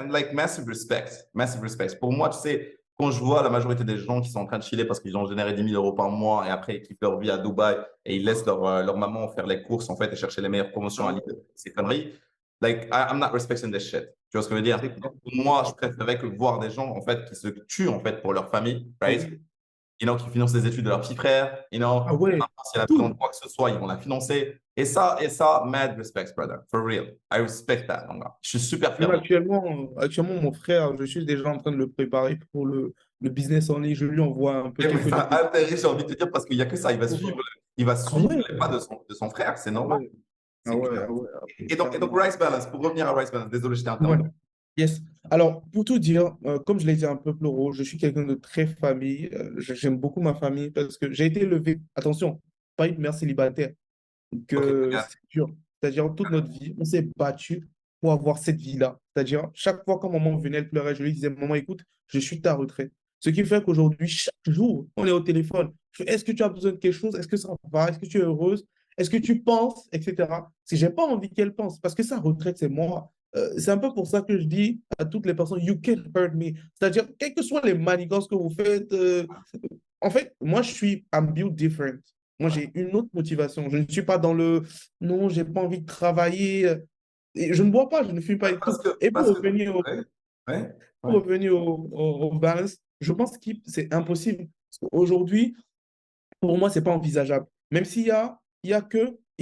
like massive respect, massive respect. Pour moi, tu sais, quand je vois la majorité des gens qui sont en train de chiller parce qu'ils ont généré 10 000 € par mois et après ils kiffent leur vie à Dubaï et ils laissent leur maman faire les courses en fait et chercher les meilleures promotions à Lidl, ces conneries. Like, I'm not respecting this shit. Tu vois ce que je veux dire? C'est clair. Pour moi, je préférerais que voir des gens en fait qui se tuent en fait pour leur famille, right? Oui. Qui financent les études de leur petit frère, Ah ouais, si elle a besoin tout. de quoi que ce soit, ils vont la financer. Et ça, mad respect, brother. For real. I respect that, mon gars. Je suis super fier Même de toi. actuellement, mon frère, je suis déjà en train de le préparer pour le business en ligne. Je lui envoie un peu Et mais quelques ça lignes de a intérêt, j'ai envie de te dire, parce qu'il n'y a que ça. code. Il va Ah suivre ouais, les pas de son frère. C'est ah normal. ouais, ah C'est ouais, clair. ah ouais, Et donc, clairement. Rice Balance, pour revenir à Rice Balance, désolé, je t'ai Ouais. interrompu. Yes. Alors, pour tout dire, comme je l'ai dit un peu plus haut, je suis quelqu'un de très famille. J'aime beaucoup ma famille parce que j'ai été élevé, attention, pas une mère célibataire. Donc, Ok, regarde. c'est dur. C'est-à-dire, toute notre vie, on s'est battu pour avoir cette vie-là. C'est-à-dire, chaque fois quand maman venait, elle pleurait, je lui disais, maman, écoute, je suis ta retraite. Ce qui fait qu'aujourd'hui, chaque jour, on est au téléphone. Est-ce que tu as besoin de quelque chose? Est-ce que ça va? Est-ce que tu es heureuse? Est-ce que tu penses? Etc. Si j'ai pas envie qu'elle pense, parce que sa retraite, c'est moi. C'est un peu pour ça que je dis à toutes les personnes, you can hurt me. C'est-à-dire, quelles que soient les manigances que vous faites, en fait, moi, je suis, I'm built different. Moi, j'ai une autre motivation. Je ne suis pas dans le non, j'ai pas envie de travailler. Et je ne bois pas, je ne fume pas et Parce tout. que, Et parce que, ouais, pour ouais. revenir au balance, je pense que c'est impossible. Parce qu'aujourd'hui, pour moi, c'est pas envisageable. Même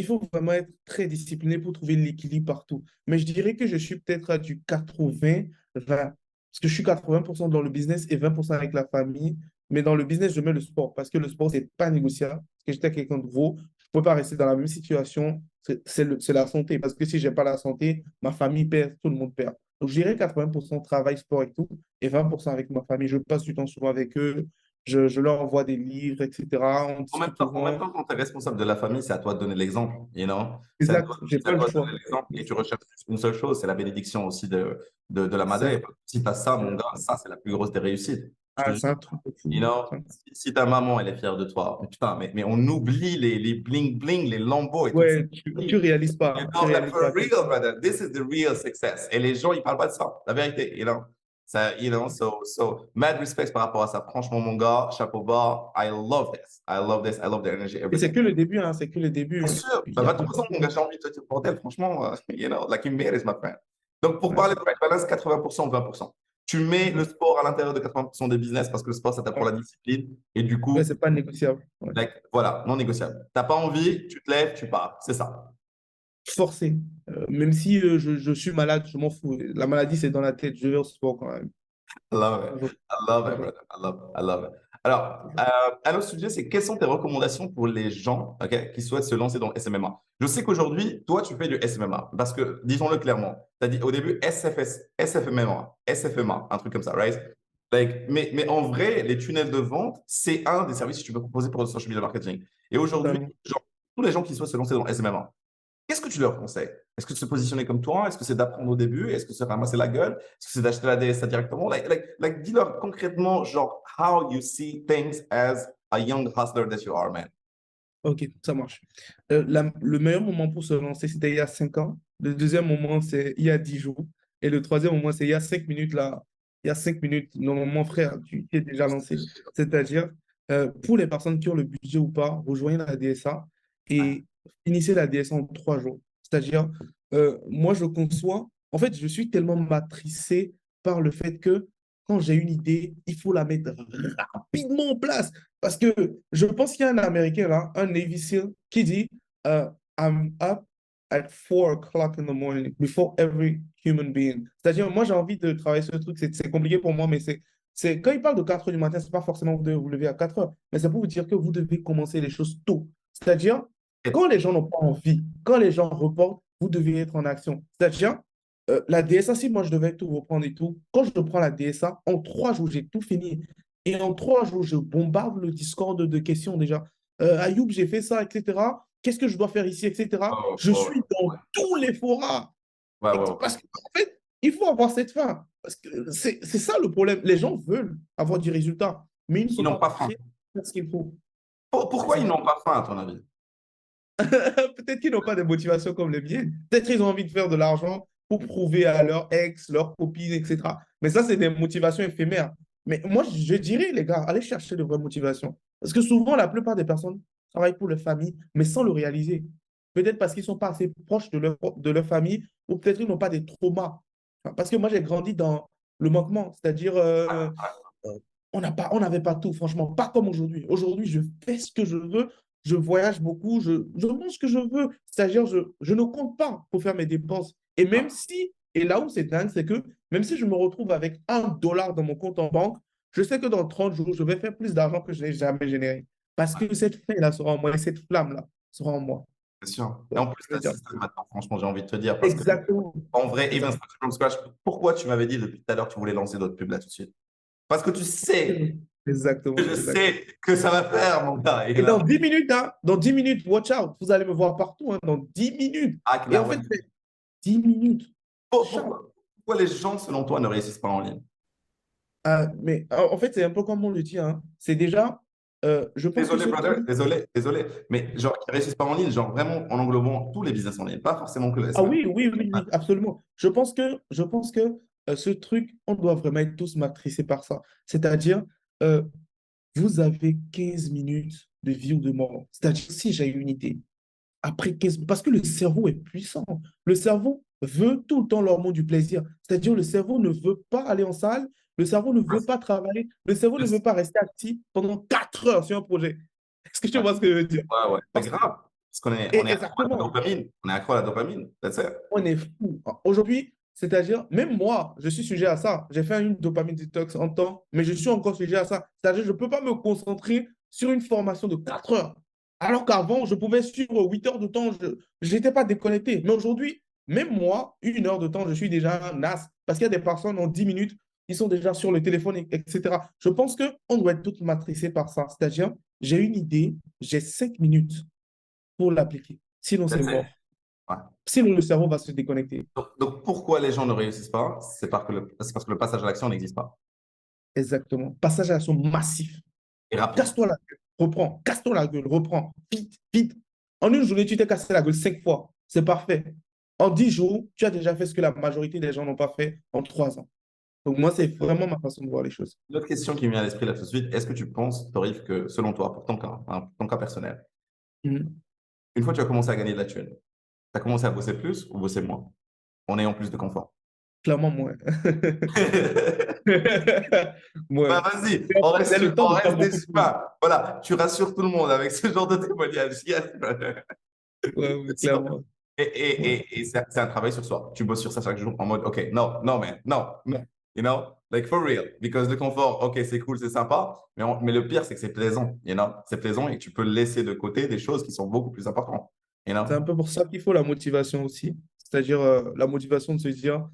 il faut vraiment être très discipliné pour trouver l'équilibre partout. Mais je dirais que je suis peut-être à du 80-20. Parce que je suis 80% dans le business et 20% avec la famille. Mais dans le business, je mets le sport parce que le sport, c'est pas négociable. Parce que j'étais quelqu'un de gros. Je ne peux pas rester dans la même situation. C'est la santé. Parce que si j'ai pas la santé, ma famille perd, tout le monde perd. Donc, je dirais 80% travail, sport et tout, et 20% avec ma famille. Je passe du temps souvent avec eux. Je leur envoie des livres, etc. On discute En même souvent. temps, quand tu es you de la famille, c'est à toi de donner l'exemple, Exact, j'ai C'est à pas le toi de choix. donner l'exemple et tu recherches juste une seule chose, c'est la bénédiction aussi de la Mother. Si tu as ça, mon gars, ça, c'est la plus grosse des réussites. Je te jure. C'est un truc de fou. Si ta maman, elle est fière de toi, mais putain, mais on oublie les bling-bling, les lambeaux et toutes ces Ouais, tu conneries. réalises pas. Tu Like réalises for pas. real, brother, this is the real success. Et les gens, ils parlent pas de ça, la vérité. Ça, so, mad respect par rapport à ça. Franchement, mon gars, chapeau bas, I love this. I love this. I love the energy, Et c'est everything. que le début, hein, c'est que le Bien début. sûr, Il bah, y a 23 beaucoup ans, mon gars, j'ai envie de te dire, bordel, franchement, like you made it, my friend. Donc, pour ouais, parler de right balance, 80%, 20%. Tu mets le sport à l'intérieur de 80% des business parce que le sport, ça t'apprend la discipline. Et du ouais, coup, c'est pas négociable. Ouais. like, voilà, non négociable. T'as pas envie, tu te lèves, tu pars. C'est ça. Forcé. Même si je suis malade, je m'en fous. La maladie, c'est dans la tête. Je vais au sport quand même. I love it. Toujours, I love it, toujours, brother. I love it. I love it. Alors, toujours. un autre sujet, c'est quelles sont tes recommandations pour les gens ok, qui souhaitent se lancer dans le SMMA? Je sais qu'aujourd'hui, toi, tu fais du SMMA parce que, disons-le clairement, tu as dit au début SFMA, un truc comme ça, right? Like, mais en vrai, les tunnels de vente, c'est un des services que tu peux proposer pour le social media marketing. Et aujourd'hui, Totalement. tous les gens qui souhaitent se lancer dans le SMMA, qu'est-ce que tu leur conseilles? Est-ce que de se positionner comme toi? Est-ce que c'est d'apprendre au début? Est-ce que c'est ramasser la gueule? Est-ce que c'est d'acheter la DSA directement? Like, dis-leur concrètement, genre, how you see things as a young hustler that you are, man. Ok, ça marche. Le meilleur moment pour se lancer, c'était il y a 5 ans. Le deuxième moment, c'est il y a 10 jours. Et le troisième moment, c'est il y a 5 minutes là. Il y a 5 minutes, normalement, frère, tu t'es déjà lancé. C'est-à-dire, pour les personnes qui ont le budget ou pas, rejoignez la DSA et finissez la DSA en 3 jours. C'est-à-dire, moi, je conçois, en fait, je suis tellement matricé par le fait que quand j'ai une idée, il faut la mettre rapidement en place. Parce que je pense qu'il y a un Américain là, un Navy SEAL, qui dit I'm up at 4 o'clock in the morning before every human being. C'est-à-dire, moi, j'ai envie de travailler sur ce truc. C'est compliqué pour moi, mais quand il parle de 4 heures du matin, c'est pas forcément que vous devez vous lever à 4 heures, mais c'est pour vous dire que vous devez commencer les choses tôt. C'est-à-dire, quand les gens n'ont pas envie, quand les gens reportent, vous devez être en action. C'est-à-dire, la DSA, si moi je devais tout reprendre et tout, quand je prends la DSA, en 3 jours, j'ai tout fini. Et en 3 jours, je bombarde le Discord de questions déjà. Ayoub, j'ai fait ça, etc. Qu'est-ce que je dois faire ici, etc. Je suis dans tous les forats. Parce qu'en fait, il faut avoir cette fin. Parce que c'est ça le problème. Les gens veulent avoir du résultat, mais ils ne sont pas prêts à faire ce qu'il faut. Pourquoi ils n'ont pas faim, à ton avis? Peut-être qu'ils n'ont pas de motivation comme les miennes. Peut-être qu'ils ont envie de faire de l'argent pour prouver à leur ex, leur copine, etc. Mais ça, c'est des motivations éphémères. Mais moi, je dirais, les gars, allez chercher de vraies motivations. Parce que souvent, la plupart des personnes travaillent pour leur famille, mais sans le réaliser. Peut-être parce qu'ils ne sont pas assez proches de leur famille, ou peut-être qu'ils n'ont pas des traumas. Parce que moi, j'ai grandi dans le manquement. C'est-à-dire, on n'avait pas tout, franchement, pas comme aujourd'hui. Aujourd'hui, je fais ce que je veux, je voyage beaucoup, je mange ce que je veux. C'est-à-dire, je ne compte pas pour faire mes dépenses. Et même si, et là où c'est dingue, c'est que même si je me retrouve avec $1 dans mon compte en banque, je sais que dans 30 jours, je vais faire plus d'argent que je n'ai jamais généré. Parce que cette faim-là sera en moi et cette flamme-là sera en moi. C'est sûr. Et en plus, tu as le système maintenant, franchement, j'ai envie de te dire. Exactement. En vrai, Even from Scratch, pourquoi tu m'avais dit depuis tout à l'heure que tu voulais lancer d'autres pubs là tout de suite? Parce que tu sais, exactement. je sais que ça va faire, mon gars. Et dans 10 minutes, hein, dans 10 minutes, watch out, vous allez me voir partout, hein, dans 10 minutes. Et en fait, c'est 10 minutes. Pourquoi les gens, selon toi, ne réussissent pas en ligne? Mais en fait, c'est un peu comme on le dit. Hein. C'est déjà, je pense Désolé, que brother, désolé. Mais genre, qui réussissent pas en ligne, genre vraiment en englobant tous les business en ligne, pas forcément que le Ah SEO. oui, absolument. Je pense que ce truc, on doit vraiment être tous matricés par ça. C'est-à-dire, vous avez 15 minutes de vie ou de mort. C'est-à-dire, si j'ai une idée, après 15 parce que le cerveau est puissant. Le cerveau veut tout le temps l'hormone du plaisir. C'est-à-dire, le cerveau ne veut pas aller en salle, le cerveau ne veut pas travailler, le cerveau ne veut pas rester actif pendant 4 heures sur un projet. Est-ce que tu vois ce que je veux dire? Ouais, c'est grave. Parce qu'on est accro à la dopamine. On est accro à la dopamine. That's it. On est fou. Aujourd'hui, c'est-à-dire, même moi, je suis sujet à ça. J'ai fait une dopamine detox en temps, mais je suis encore sujet à ça. C'est-à-dire, je ne peux pas me concentrer sur une formation de 4 heures. Alors qu'avant, je pouvais suivre 8 heures de temps, je n'étais pas déconnecté. Mais aujourd'hui, même moi, 1 heure de temps, je suis déjà nas. Parce qu'il y a des personnes en 10 minutes, ils sont déjà sur le téléphone, etc. Je pense qu'on doit être toutes matricés par ça. C'est-à-dire, j'ai une idée, j'ai 5 minutes pour l'appliquer. Sinon, c'est mort. Ouais. Sinon, le cerveau va se déconnecter. Donc, pourquoi les gens ne réussissent pas? C'est parce que le passage à l'action n'existe pas. Exactement. Passage à l'action massif. Et rapide. Casse-toi la gueule, reprends. Casse-toi la gueule, reprends. Vite, vite. En une journée, tu t'es cassé la gueule 5 fois. C'est parfait. En 10 jours, tu as déjà fait ce que la majorité des gens n'ont pas fait en 3 ans. Donc, moi, c'est vraiment ma façon de voir les choses. L'autre question qui me vient à l'esprit là tout de suite, est-ce que tu penses, Torif, que selon toi, pour ton cas personnel, une fois que tu as commencé à gagner de la thune, tu as commencé à bosser plus ou bosser moins en ayant plus de confort? Clairement, moins. Bah, vas-y, on reste des humains. Voilà, tu rassures tout le monde avec ce genre de témoignage. Yes. Ouais, clairement. Et c'est un travail sur soi. Tu bosses sur ça chaque jour en mode, OK, non, man, non. You know, like for real. Because le confort, OK, c'est cool, c'est sympa. Mais le pire, c'est que c'est plaisant. You know, c'est plaisant et que tu peux laisser de côté des choses qui sont beaucoup plus importantes. You know? C'est un peu pour ça qu'il faut la motivation aussi. C'est-à-dire la motivation de se dire,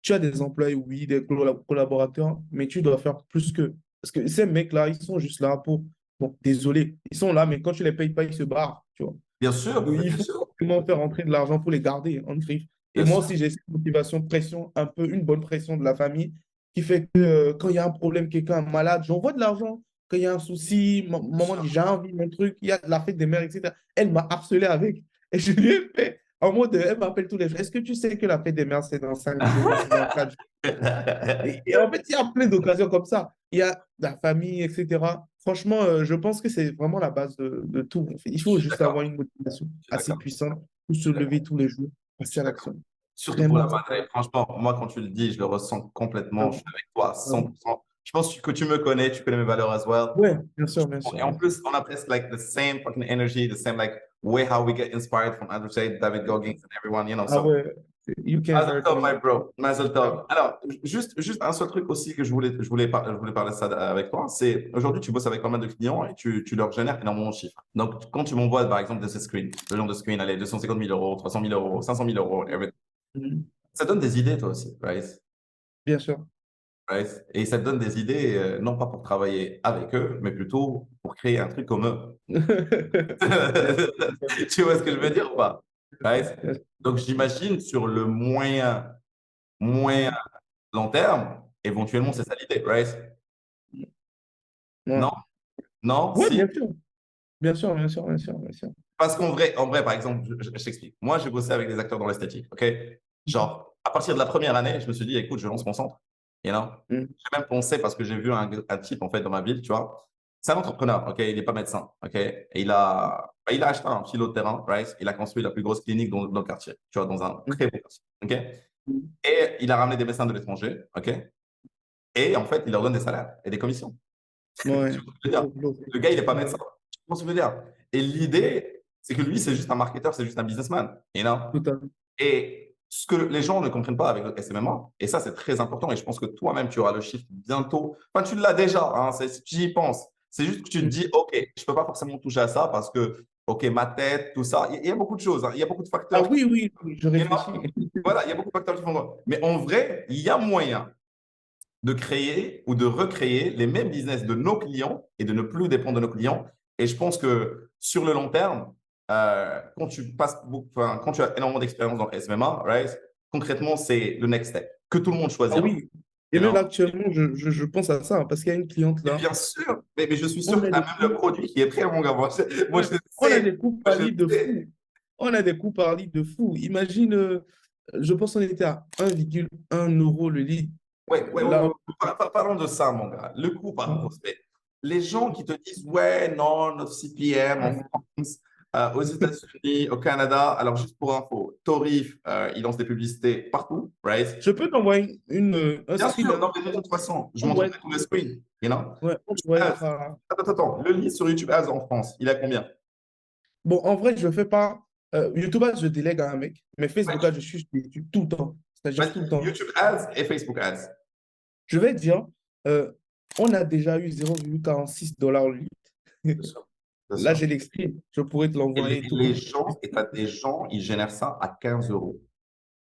tu as des employés, oui, des collaborateurs, mais tu dois faire plus que. Parce que ces mecs-là, ils sont juste là pour. Bon, désolé, ils sont là, mais quand tu les payes pas, ils se barrent. Tu vois. Bien sûr. Donc, il faut vraiment faire rentrer de l'argent pour les garder en griffe. Et moi aussi, j'ai cette motivation, pression, un peu une bonne pression de la famille qui fait que quand il y a un problème, quelqu'un est malade, j'envoie de l'argent. quand il y a un souci, maman dit, j'ai envie d'un truc, il y a la fête des mères, etc. Elle m'a harcelé avec. Et je lui ai fait, en mode, elle m'appelle tous les jours. Est-ce que tu sais que la fête des mères, c'est dans 5 jours, c'est dans 4 jours? Et en fait, il y a plein d'occasions comme ça. Il y a la famille, etc. Franchement, je pense que c'est vraiment la base de tout. En fait. Il Je faut suis juste d'accord. avoir une motivation Je suis assez d'accord. puissante pour Je se suis d'accord. lever tous les jours, Je passer suis à d'accord. l'action. Surtout pour Vraiment la important. Madeleine. Franchement, moi, quand tu le dis, je le ressens complètement. Je suis avec toi à Ouais, 100%. Je pense que tu me connais, tu connais mes valeurs as well. ouais, bien sûr, bien Et en sûr. plus, on a presque like the same fucking energy, the same like way how we get inspired from Andrew Tate, David Goggins, and everyone, you know. Ah So, ouais, you can Mazel hurt tov, my me. bro. Mazel tov. Alors, juste un seul truc aussi que je voulais parler de ça avec toi, c'est aujourd'hui, tu bosses avec pas mal de clients et tu leur génères énormément de chiffres. Donc, quand tu m'envoies, par exemple, de ces screens, le genre de screen, allez, 250 000 euros, 300 000 euros, 500 000 euros, everything, Mhm. ça donne des idées, toi aussi, right? Bien sûr. Right? Et ça te donne des idées, non pas pour travailler avec eux, mais plutôt pour créer un truc comme eux. Bien sûr. Tu vois ce que je veux dire ou pas? Right? Bien sûr. Donc, j'imagine sur le moyen Mhm. long terme, éventuellement, c'est ça l'idée, right? Ouais. Non? Non? Ouais, Si? bien sûr. Bien sûr, bien sûr, bien sûr, bien sûr. Parce qu'en vrai, par exemple, je t'explique. Moi, j'ai bossé avec des acteurs dans l'esthétique, OK? Genre, à partir de la première année, je me suis dit, écoute, je lance mon centre. You know? Mhm. J'ai même pensé, parce que j'ai vu un type, en fait, dans ma ville, tu vois. C'est un entrepreneur, OK? Il n'est pas médecin, OK? Et il a acheté un petit lot de terrain, right? Il a construit la plus grosse clinique dans le quartier, tu vois, dans un très beau quartier, OK? Mhm. Et il a ramené des médecins de l'étranger, OK? Et en fait, il leur donne des salaires et des commissions. Tu vois ce Ouais. que je veux dire? Le gars, il n'est pas médecin. Tu vois ce que je veux dire? Et l'idée, c'est que lui, c'est juste un marketeur, c'est juste un businessman. You know? Totalement. Et ce que les gens ne comprennent pas avec le SMMA, et ça, c'est très important, et je pense que toi-même, tu auras le chiffre bientôt. Enfin, tu l'as déjà, hein, si tu y penses. C'est juste que tu te Mhm. dis, OK, je ne peux pas forcément toucher à ça parce que, OK, ma tête, tout ça, il y a beaucoup de choses, hein, il y a beaucoup de Ah facteurs. oui, oui, oui, je You know? réfléchis. Voilà, il y a beaucoup de facteurs qui font. Mais en vrai, il y a moyen de créer ou de recréer les mêmes business de nos clients et de ne plus dépendre de nos clients. Et je pense que sur le long terme, quand tu as énormément d'expérience dans le SMMA, right, concrètement, c'est le next step que tout le monde Ah choisira. oui. Et You même know? actuellement, je pense à ça hein, parce qu'il y a une cliente Et là. bien sûr, mais je suis sûr On que a tu as des même le coûts, produit qui est prêt, mon gars. Moi, ouais, je on a sais. des coûts Moi, par je litre de sais. fou. On a des coûts par litre de fou. Imagine, je pense qu'on était à 1,1 € le litre. Ouais, ouais, ouais, Là, ouais. Parlons de ça, mon gars. Le coût par prospect. Les gens qui te disent, ouais, non, notre CPM en France, aux États-Unis, au Canada, alors juste pour info, Torif, il lance des publicités partout, right? je peux t'envoyer un Bien screen. sûr, Hein. non, mais de toute façon, je On doit montrerai être, tout le screen, you know? ouais, on doit Ads. être à- Attends, le lead sur YouTube Ads en France, il a combien? Bon, en vrai, je ne fais pas. YouTube, je délègue à un mec. Mais Facebook, Ouais, je suis sur YouTube tout le temps. C'est-à-dire tout le temps. YouTube Ads et Facebook Ads. Je vais te dire, euh, on a déjà eu 0,46 $ le litre. Bien sûr, bien Là, sûr. j'ai l'extrait. Je pourrais te Et l'envoyer et tout les pour que tu gens, puisses- et tu as des gens, ils génèrent ça à 15 euros.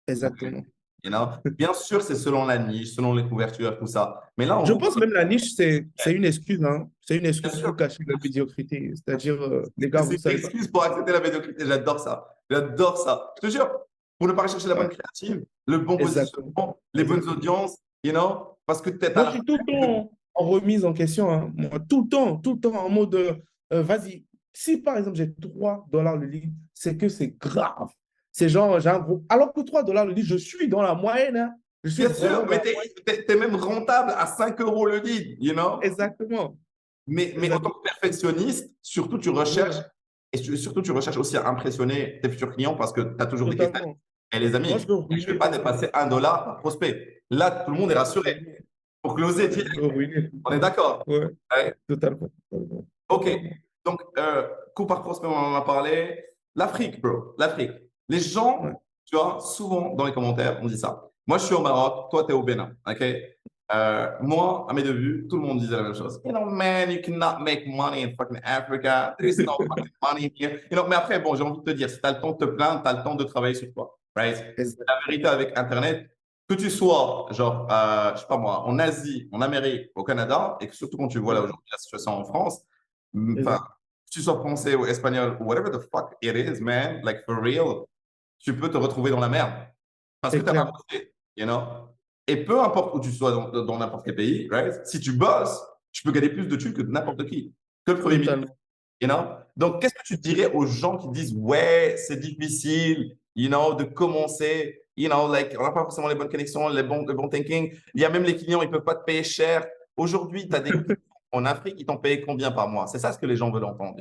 Exactement. You know? Bien sûr, c'est selon la niche, selon les couvertures, tout ça. Mais là, on Je vous pense parle. même la niche, c'est une excuse. Hein. C'est une Bien excuse sûr, pour cacher la médiocrité. C'est-à-dire, les gars, vous c'est ne une savez pas. excuse pour accepter la médiocrité. J'adore ça. J'adore ça. Je te jure, pour ne pas rechercher la bonne Ouais, créative, le bon exactement. positionnement, les bonnes Exactement. audiences, you know? Parce que peut-être à Moi, je la suis tout le temps en remise en question. Hein. Moi, tout le temps en mode, vas-y, si par exemple j'ai 3 $ le litre, c'est que c'est grave. C'est genre, j'ai un gros. Alors que 3 $ le litre, je suis dans la moyenne. Hein. Je suis Bien vraiment sûr, dans mais la tu moyenne. es, même rentable à 5 euros le lead, you know? Exactement. Mais en tant Exactement. que perfectionniste, surtout tu recherches, Ouais, et surtout tu recherches aussi à impressionner tes futurs clients parce que tu as toujours des questions. totalement. Et les Moi, amis, je veux je ne vais ruiner pas tout le monde. dépasser 1 $ par prospect. Là, tout le monde est Ouais, rassuré. Pour closer, je veux ruiner tout on le est monde. d'accord. Ouais, Ouais. totalement. Totalement. OK. Totalement. Donc, coup par prospect, on en a parlé. L'Afrique, bro. L'Afrique. Les Ouais. gens, tu vois, souvent dans les commentaires, on dit ça. Moi, je suis au Maroc, toi, tu es au Bénin. OK? Moi, à mes débuts, tout le monde disait la même chose. You know, man, you cannot make money in fucking Africa. There is no fucking money here. You know, mais après, bon, j'ai envie de te dire, si tu as le temps de te plaindre, tu as le temps de travailler sur toi. Right? La Exact. vérité avec Internet, que tu sois, genre, je sais pas moi, en Asie, en Amérique, au Canada, et que surtout quand tu vois là Ouais. aujourd'hui la situation en France, enfin, Exact. que tu sois français ou espagnol ou whatever the fuck it is, man, like for real, tu peux te retrouver dans la merde parce que C'est tu n'as pas clair. bossé, you know? Et peu importe où tu sois dans n'importe quel pays, right? Si tu bosses, tu peux gagner plus de thunes que n'importe qui, que le premier ministre. Totalement. You know? Donc, qu'est-ce que tu dirais aux gens qui disent, ouais, c'est difficile, de commencer, like, on n'a pas forcément les bonnes connexions, le bon thinking. Il y a même les clients, ils ne peuvent pas te payer cher. Aujourd'hui, tu as des clients en Afrique, ils t'ont payé combien par mois? C'est ça ce que les gens veulent entendre,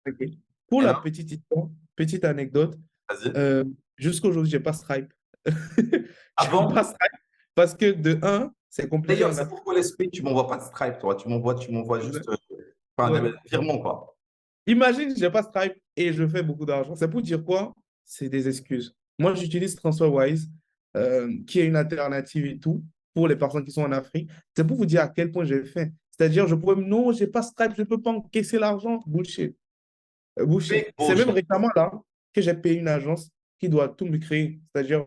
Ok. Pour You la know? petite histoire, petite anecdote, Vas-y. jusqu'à aujourd'hui, je n'ai pas Stripe. Ah Je n'ai bon? pas Stripe parce que de un, c'est compliqué D'ailleurs, en c'est Afrique. pourquoi l'esprit, tu m'envoies pas de Stripe, toi. Tu m'envoies juste Ouais. des virements, quoi. Imagine, je n'ai pas Stripe et je fais beaucoup d'argent. C'est pour dire quoi? C'est des excuses. Moi, j'utilise TransferWise, qui est une alternative et tout pour les personnes qui sont en Afrique. C'est pour vous dire à quel point j'ai fait. C'est-à-dire, je pourrais, non, je n'ai pas Stripe, je ne peux pas encaisser l'argent. Bullshit. Bullshit. Big C'est même bullshit. récemment là que j'ai payé une agence qui doit tout me créer, c'est-à-dire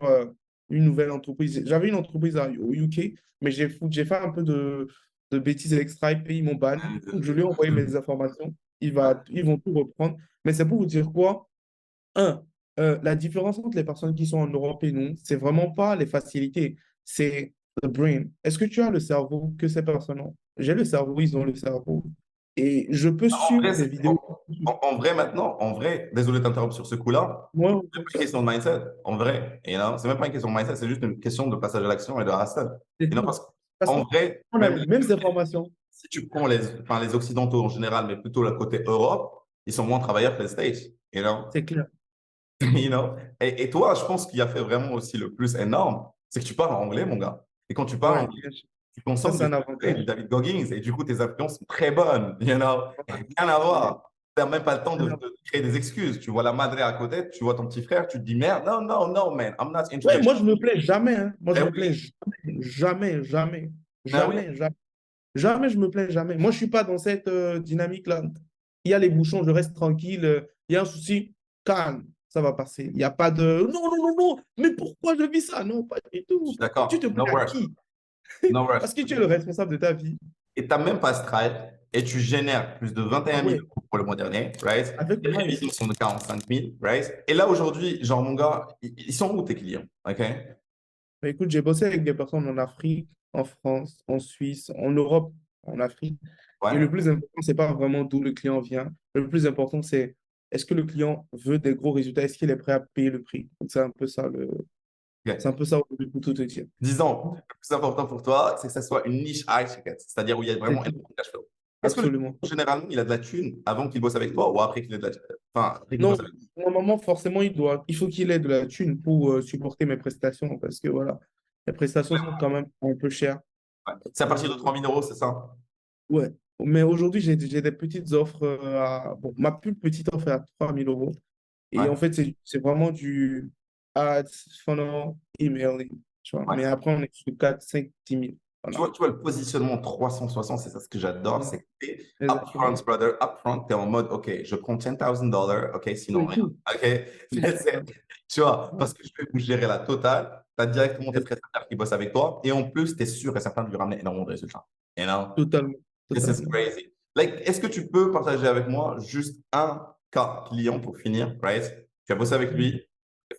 une nouvelle entreprise. J'avais une entreprise au UK, mais j'ai fait un peu de bêtises avec Stripe et ils m'ont ban. Donc, je lui ai envoyé mes informations. Ils vont tout reprendre. Mais c'est pour vous dire quoi? Un, la différence entre les personnes qui sont en Europe et nous, c'est vraiment pas les facilités, c'est le brain. Est-ce que tu as le cerveau que ces personnes ont? J'ai le cerveau, ils ont le cerveau. Et je peux En suivre vrai, des vidéos. en vrai, maintenant, en vrai, désolé de t'interrompre sur ce coup-là, Moi, c'est pas une question de mindset, en vrai. C'est même pas une question de mindset, c'est juste une question de passage à l'action et de hustle. c'est tout. Parce Parce qu'en vrai, qu'on a les mêmes informations. si tu prends les Occidentaux en général, mais plutôt le côté Europe, ils sont moins travailleurs que les States. You know? C'est clair. Et toi, je pense qu'il a fait vraiment aussi le plus énorme, c'est que tu parles anglais, mon gars. Et quand tu parles Ouais, anglais, bien sûr. tu Ça, consommes c'est du un avantage. David Goggins, et du coup, tes influences sont très bonnes. Et rien à voir. Tu n'as même pas le temps de créer des excuses. Tu vois la madre à côté, tu vois ton petit frère, tu te dis merde, non, non, non, man, I'm not Ouais, interested. moi, je me plais jamais. Hein. Moi, je Eh me plais oui, jamais, jamais, jamais, eh oui. jamais, jamais. Jamais, je me plains jamais. Moi, je suis pas dans cette dynamique-là. Il y a les bouchons, je reste tranquille. Il y a un souci, calme, ça va passer. Il n'y a pas de non, non, non, non, mais pourquoi je vis ça? Non, pas du Je tout. suis Tu te d'accord. No plains à rush. qui? No rush. Parce que tu es le responsable de ta vie. Et tu n'as même pas Stripe et tu génères plus de Ah 21 000 ouais, euros pour le mois dernier, right? avec Les Wise. prévisions sont de 45 000, right? Et là, aujourd'hui, genre, mon gars, ils sont où tes clients? OK? Mais écoute, j'ai bossé avec des personnes en Afrique, en France, en Suisse, en Europe, en Afrique. Et le Ouais. plus important, c'est pas vraiment d'où le client vient. Le plus important, c'est est-ce que le client veut des gros résultats? Est-ce qu'il est prêt à payer le prix? Donc, c'est un peu ça c'est un OK. peu ça aujourd'hui pour tout te dire. Disons, le plus important pour toi, c'est que ça soit une niche high ticket, c'est-à-dire où il y a C'est vraiment tout. énormément de cash flow. Est-ce que le Absolument. client, généralement, il a de la thune avant qu'il bosse avec toi ou après qu'il ait de la thune? Enfin, après qu'il Non, bosse avec toi. normalement, forcément, il faut qu'il ait de la thune pour supporter mes prestations parce que voilà, les prestations sont quand même un peu chères. Ouais. C'est à partir de 3 000 euros, c'est ça? Ouais. Mais aujourd'hui, j'ai des petites offres bon, ma plus petite offre est à 3 000 euros. Et en Ouais. fait, c'est vraiment du ads, funnel, emailing. Tu vois. Ouais. Mais après, on est sur 4, 5, 10 000. Voilà. Tu vois, le positionnement 360, c'est ça ce que j'adore, c'est que tu es upfront, Exactement. brother, upfront, tu es en mode, OK, je prends $10,000, OK, sinon Oui, rien. tout. OK? Tu vois, parce que je vais vous gérer la totale, tu as directement tes prestataires qui bossent avec toi, et en plus, tu es sûr et certain de lui ramener énormément de résultats. You know? Totalement. This is Totalement. crazy. Like, est-ce que tu peux partager avec moi juste un cas client pour finir, right? Tu as bossé avec lui,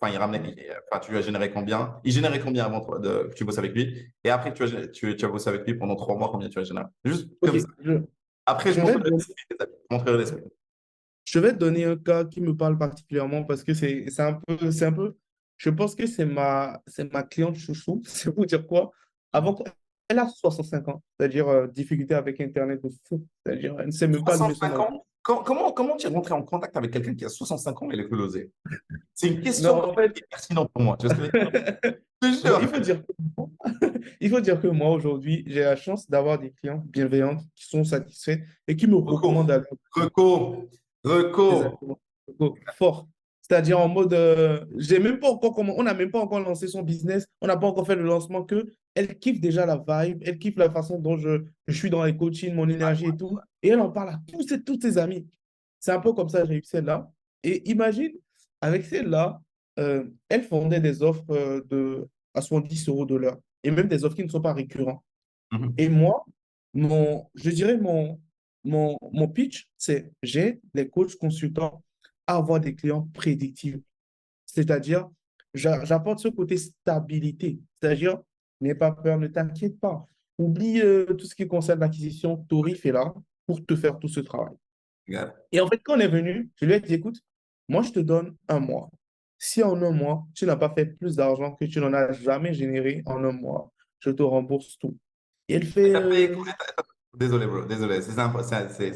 enfin, enfin, tu lui as généré combien? Il générait combien avant toi que tu bosses avec lui? Et après que tu as bossé avec lui pendant 3 mois, combien tu as généré? Juste OK. comme ça. Après, je Je vais montrerai te donner l'esprit, les amis. Je montrerai l'esprit. Je vais te donner un cas qui me parle particulièrement parce que c'est un peu, je pense que c'est ma cliente chouchou. C'est pour dire quoi? Avant, elle a 65 ans, c'est-à-dire difficulté avec Internet de fou. C'est-à-dire, elle ne sait même pas allumer son 65 ordinateur. ans? Comment tu es rentré en contact avec quelqu'un qui a 65 ans et les closé? C'est une question Non, en fait, qui est pertinente pour moi. Tu vois ce que je veux dire? Je te bon, jure. il faut dire que moi, aujourd'hui, j'ai la chance d'avoir des clients bienveillants qui sont satisfaits et qui me recommandent Reco, à reco, reco. Exactement. Fort. C'est-à-dire en mode, j'ai même pas encore on n'a même pas encore lancé son business, on n'a pas encore fait le lancement que elle kiffe déjà la vibe, elle kiffe la façon dont je suis dans les coachings, mon énergie et tout. Et elle en parle à tous ses amis. C'est un peu comme ça que j'ai eu celle-là. Et imagine, avec celle-là, elle fondait des offres à 70 euros de l'heure et même des offres qui ne sont pas récurrentes. Mhm. Et moi, je dirais mon pitch, c'est j'aide les coachs consultants à avoir des clients prédictibles. C'est-à-dire, j'apporte ce côté stabilité. C'est-à-dire, n'aie pas peur, ne t'inquiète pas. oublie tout ce qui concerne l'acquisition, Torif est là pour te faire tout ce travail. Regarde. Et en fait, quand on est venu, je lui ai dit, écoute, moi, je te donne un mois. Si en un mois, tu n'as pas fait plus d'argent que tu n'en as jamais généré en un mois, je te rembourse tout. Et elle Et fait, t'as payé combien? Désolé, bro, désolé, c'est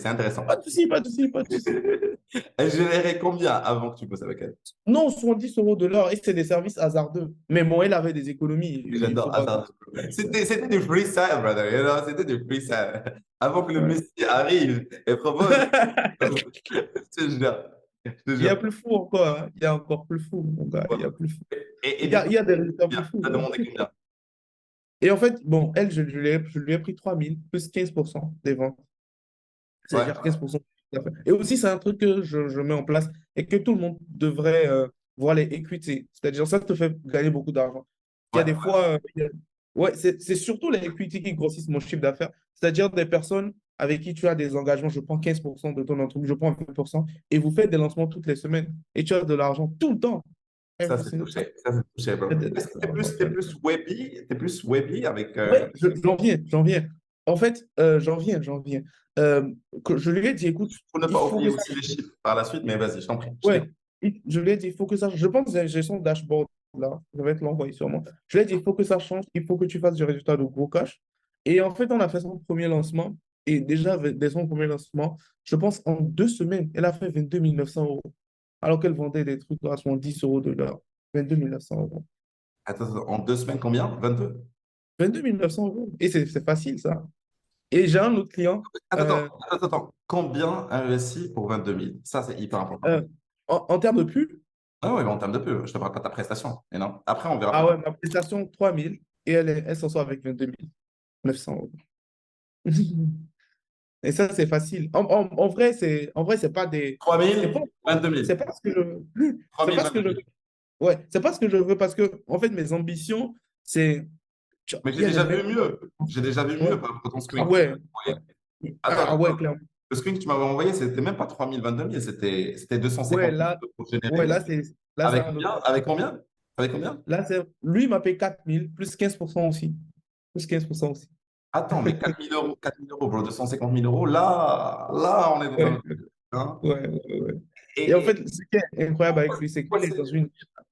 intéressant. pas de souci, pas de souci, pas de souci. Elle générait combien avant que tu bosses avec elle? Non, 70 € de l'heure, et c'est des services hasardeux. Mais bon, elle avait des économies, il faut J'adore. pas. Attends. C'était du freestyle, brother. You know? C'était du freestyle. Avant que le Ouais. Messi arrive et propose. Je te jure. Je te Il y a jure. plus fou encore, hein. Il y a encore plus fou, mon gars, Ouais. il y a plus fou. Et Il y du a, coup, il y a des résultats plus combien? fous, T'as hein. demandé combien? Et en fait, bon, elle, je lui ai pris 3 000 plus 15% des ventes. Ouais. C'est-à-dire 15% de l'affaire. Et aussi, c'est un truc que je mets en place et que tout le monde devrait voir les equity. C'est-à-dire, ça te fait gagner beaucoup d'argent. Il y a Ouais. des fois, ouais, c'est surtout les equity qui grossissent mon chiffre d'affaires. C'est-à-dire des personnes avec qui tu as des engagements. Je prends 15% de ton entreprise, je prends 20% et vous faites des lancements toutes les semaines et tu as de l'argent tout le temps. Ça, c'est Every touché. Ça, c'est touché, bro. Est-ce que t'es plus webby avec. Ouais, j'en viens. En fait, j'en viens. Que je lui ai dit, écoute, Pour ne il pas faut oublier que ça. aussi les chiffres par la suite, mais vas-y, je t'en prie. Je t'écoute. Ouais, je lui ai dit, il faut que ça. Je pense que j'ai son dashboard là. Je vais te l'envoyer sûrement. Je lui ai dit, il faut que ça change. Il faut que tu fasses du résultat de gros cash. Et en fait, on a fait son premier lancement. Et déjà, dès son premier lancement, je pense en 2 semaines, elle a fait 22 900 euros. Alors qu'elle vendait des trucs à 10 € de l'heure. 22 900 euros. Attends, en 2 semaines, combien? 22? 22 900 euros. Et c'est facile, ça. Et j'ai un autre client. euh, Attends. Combien investi pour 22 000? Ça, c'est hyper important. euh, en termes de pub, Ah oui, mais en termes de pub, je te parle pas de ta prestation. Et non. Après, on verra ah plus ouais, tard. ma prestation, 3 000 et elle s'en sort avec 22 900 euros. Et ça, c'est facile. En vrai, c'est pas des. Trois C'est pas, mille, 22 000. c'est pas ce que je. 3 C'est 000, pas ce que 22 je. 000. Ouais, c'est pas ce que je veux parce que, en fait, mes ambitions, c'est. Mais Il j'ai y a des déjà vu mecs. mieux. J'ai déjà vu Ouais. mieux par rapport à ton Ah screen. ouais. Ouais. Attends, Ah ouais, clairement. le screen que tu m'avais envoyé, c'était même pas 3 000, 22 000, c'était deux cent Ouais, cinquante mille là, pour ouais, générer. là, c'est Avec un combien? autre. Avec combien? Avec combien? Là, c'est. Lui, il m'a payé 4 000 plus 15% aussi. Plus 15% aussi. Attends, mais 4 000 euros, 4 000 euros, bro, 250 000 euros, là, on est dans un Ouais, autre truc. Hein. ouais. Et en Et fait, ce qui est incroyable avec lui, c'est pourquoi qu'il est c'est, dans une.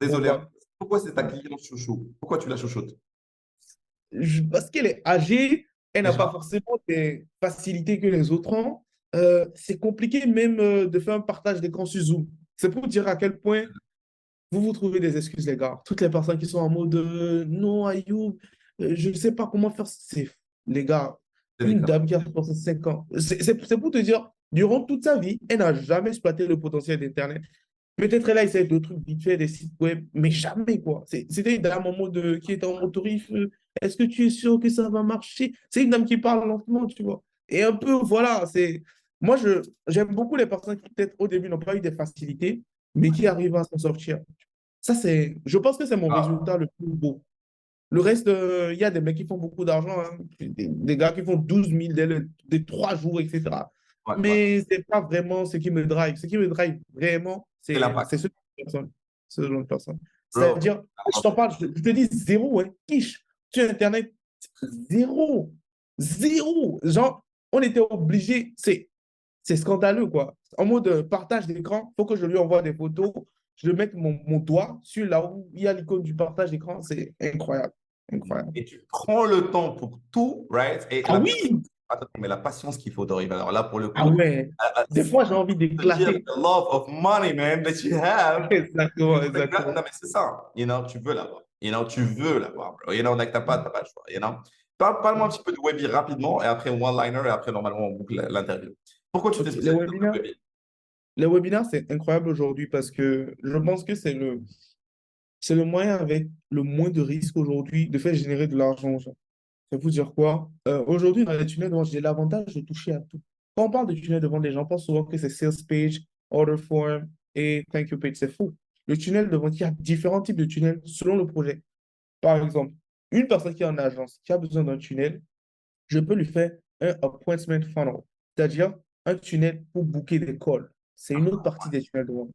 On désolé, hein, va. pourquoi c'est ta cliente chouchou? Pourquoi tu la chouchoutes? Parce qu'elle est âgée, elle n'a pas Déjà, forcément des facilités que les autres ont. C'est compliqué même de faire un partage d'écran sur Zoom. C'est pour dire à quel point vous vous trouvez des excuses, les gars. Toutes les personnes qui sont en mode non, Ayoub, je ne sais pas comment faire. C'est les gars, c'est une délicat. dame qui a 65 ans. C'est pour te dire, durant toute sa vie, elle n'a jamais exploité le potentiel d'Internet. Peut-être elle a essayé de trucs vite fait, des sites web, mais jamais, quoi. C'était une dame en mode, qui était en mode tarif. Est-ce que tu es sûr que ça va marcher? C'est une dame qui parle lentement, tu vois. Et un peu, voilà, c'est. Moi, j'aime beaucoup les personnes qui, peut-être, au début, n'ont pas eu des facilités, mais qui arrivent à s'en sortir. Ça, c'est. Je pense que c'est mon Ah, résultat le plus beau. Le reste, il y a des mecs qui font beaucoup d'argent, hein. Des gars qui font 12 000 des 3 jours, etc. ouais, ouais. Mais ce n'est pas vraiment ce qui me drive. Ce qui me drive vraiment, C'est c'est l'impact. ce genre de personne. Ce genre de personne. Bro, C'est-à-dire, je t'en parle, je te dis zéro, hein, quiche. Sur Internet, zéro. Zéro. Genre, on était obligé, c'est scandaleux, quoi. En mode partage d'écran, il faut que je lui envoie des photos, je mette mon doigt sur là où il y a l'icône du partage d'écran. C'est incroyable. Incroyable. et tu prends le temps pour tout, right? Et Ah oui! attends, mais la patience qu'il faut d'arriver. Alors là, pour le Ah coup, ouais. Des fois, j'ai envie te dire d'éclater. the love of money, man, that you have. Exactement, Non, exactement. mais c'est ça. Tu veux l'avoir. Tu veux l'avoir, bro. Donc, t'as pas le choix. Parle-moi un petit peu de Webby rapidement, et après one-liner, et après, normalement, on boucle l'interview. Pourquoi tu t'es Ok, spécialisé dans le Webby? les webinaires, c'est incroyable aujourd'hui parce que je pense que c'est le moyen avec le moins de risques aujourd'hui de faire générer de l'argent aux gens. Ça veut dire quoi? Aujourd'hui, dans les tunnels de vente, j'ai l'avantage de toucher à tout. Quand on parle de tunnel de vente, les gens pensent souvent que c'est sales page, order form et thank you page. C'est faux. Le tunnel de vente, il y a différents types de tunnels selon le projet. Par exemple, une personne qui est en agence, qui a besoin d'un tunnel, je peux lui faire un appointment funnel, c'est-à-dire un tunnel pour booker des calls. C'est une autre partie des tunnels de vente.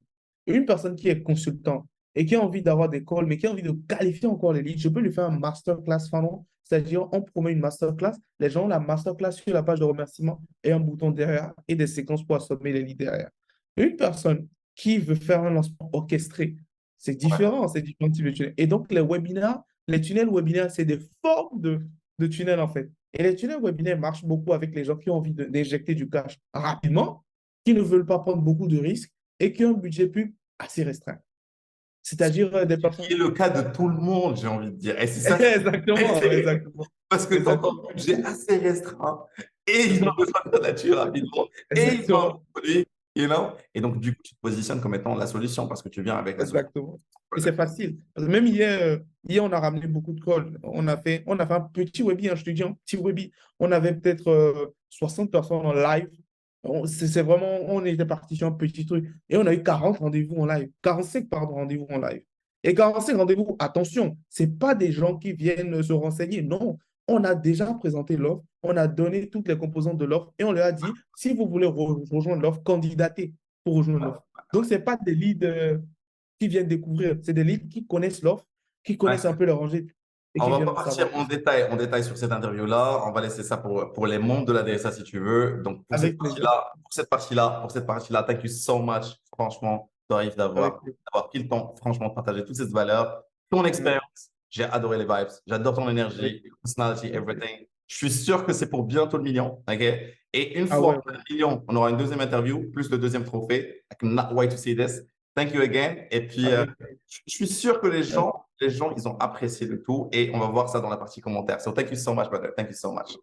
Une personne qui est consultant, et qui a envie d'avoir des calls, mais qui a envie de qualifier encore les leads, je peux lui faire un masterclass funnel, c'est-à-dire on promet une masterclass, les gens ont la masterclass sur la page de remerciement et un bouton derrière et des séquences pour assommer les leads derrière. Une personne qui veut faire un lancement orchestré, c'est différent types de tunnels. Et donc, les webinaires, les tunnels webinaires, c'est des formes de tunnels en fait. Et les tunnels webinaires marchent beaucoup avec les gens qui ont envie d'injecter du cash rapidement, qui ne veulent pas prendre beaucoup de risques et qui ont un budget pub assez restreint. C'est-à-dire des personnes. Qui est le cas de tout le monde, j'ai envie de dire. Et c'est ça. Exactement, exactement. Parce que tu as un budget assez restreint et ils ont besoin de nature rapidement et ils ont un produit, Et donc, du coup, tu te positionnes comme étant la solution parce que tu viens avec la solution. Exactement. Et c'est facile. Parce que même hier, on a ramené beaucoup de calls. On a fait un petit webinaire, je te dis, un petit webinaire. On avait peut-être 60 personnes en live. C'est vraiment, on était parti sur un petit truc. Et on a eu 40 rendez-vous en live. 45, pardon, rendez-vous en live. Et 45 rendez-vous, attention, ce pas des gens qui viennent se renseigner. Non, on a déjà présenté l'offre, on a donné toutes les composantes de l'offre et on leur a dit, si vous voulez rejoindre l'offre, candidatez pour rejoindre l'offre. Donc, ce n'est pas des leads qui viennent découvrir, c'est des leads qui connaissent l'offre, qui connaissent un peu leur rangée. On va pas partir en détail sur cette interview-là. On va laisser ça pour les membres de la DSA si tu veux. Donc, pour cette partie-là, thank you so much. Franchement, Dorif, d'avoir pris le temps, franchement, de partager toutes ces valeurs, ton expérience. J'ai adoré les vibes. J'adore ton énergie, personality, everything. Je suis sûr que c'est pour bientôt le million. OK? Et une fois le million, on aura une deuxième interview, plus le deuxième trophée. I cannot wait to see this. Thank you again. Et puis, je suis sûr que les gens, ils ont apprécié le tout et on va voir ça dans la partie commentaire. So, thank you so much, brother. Thank you so much.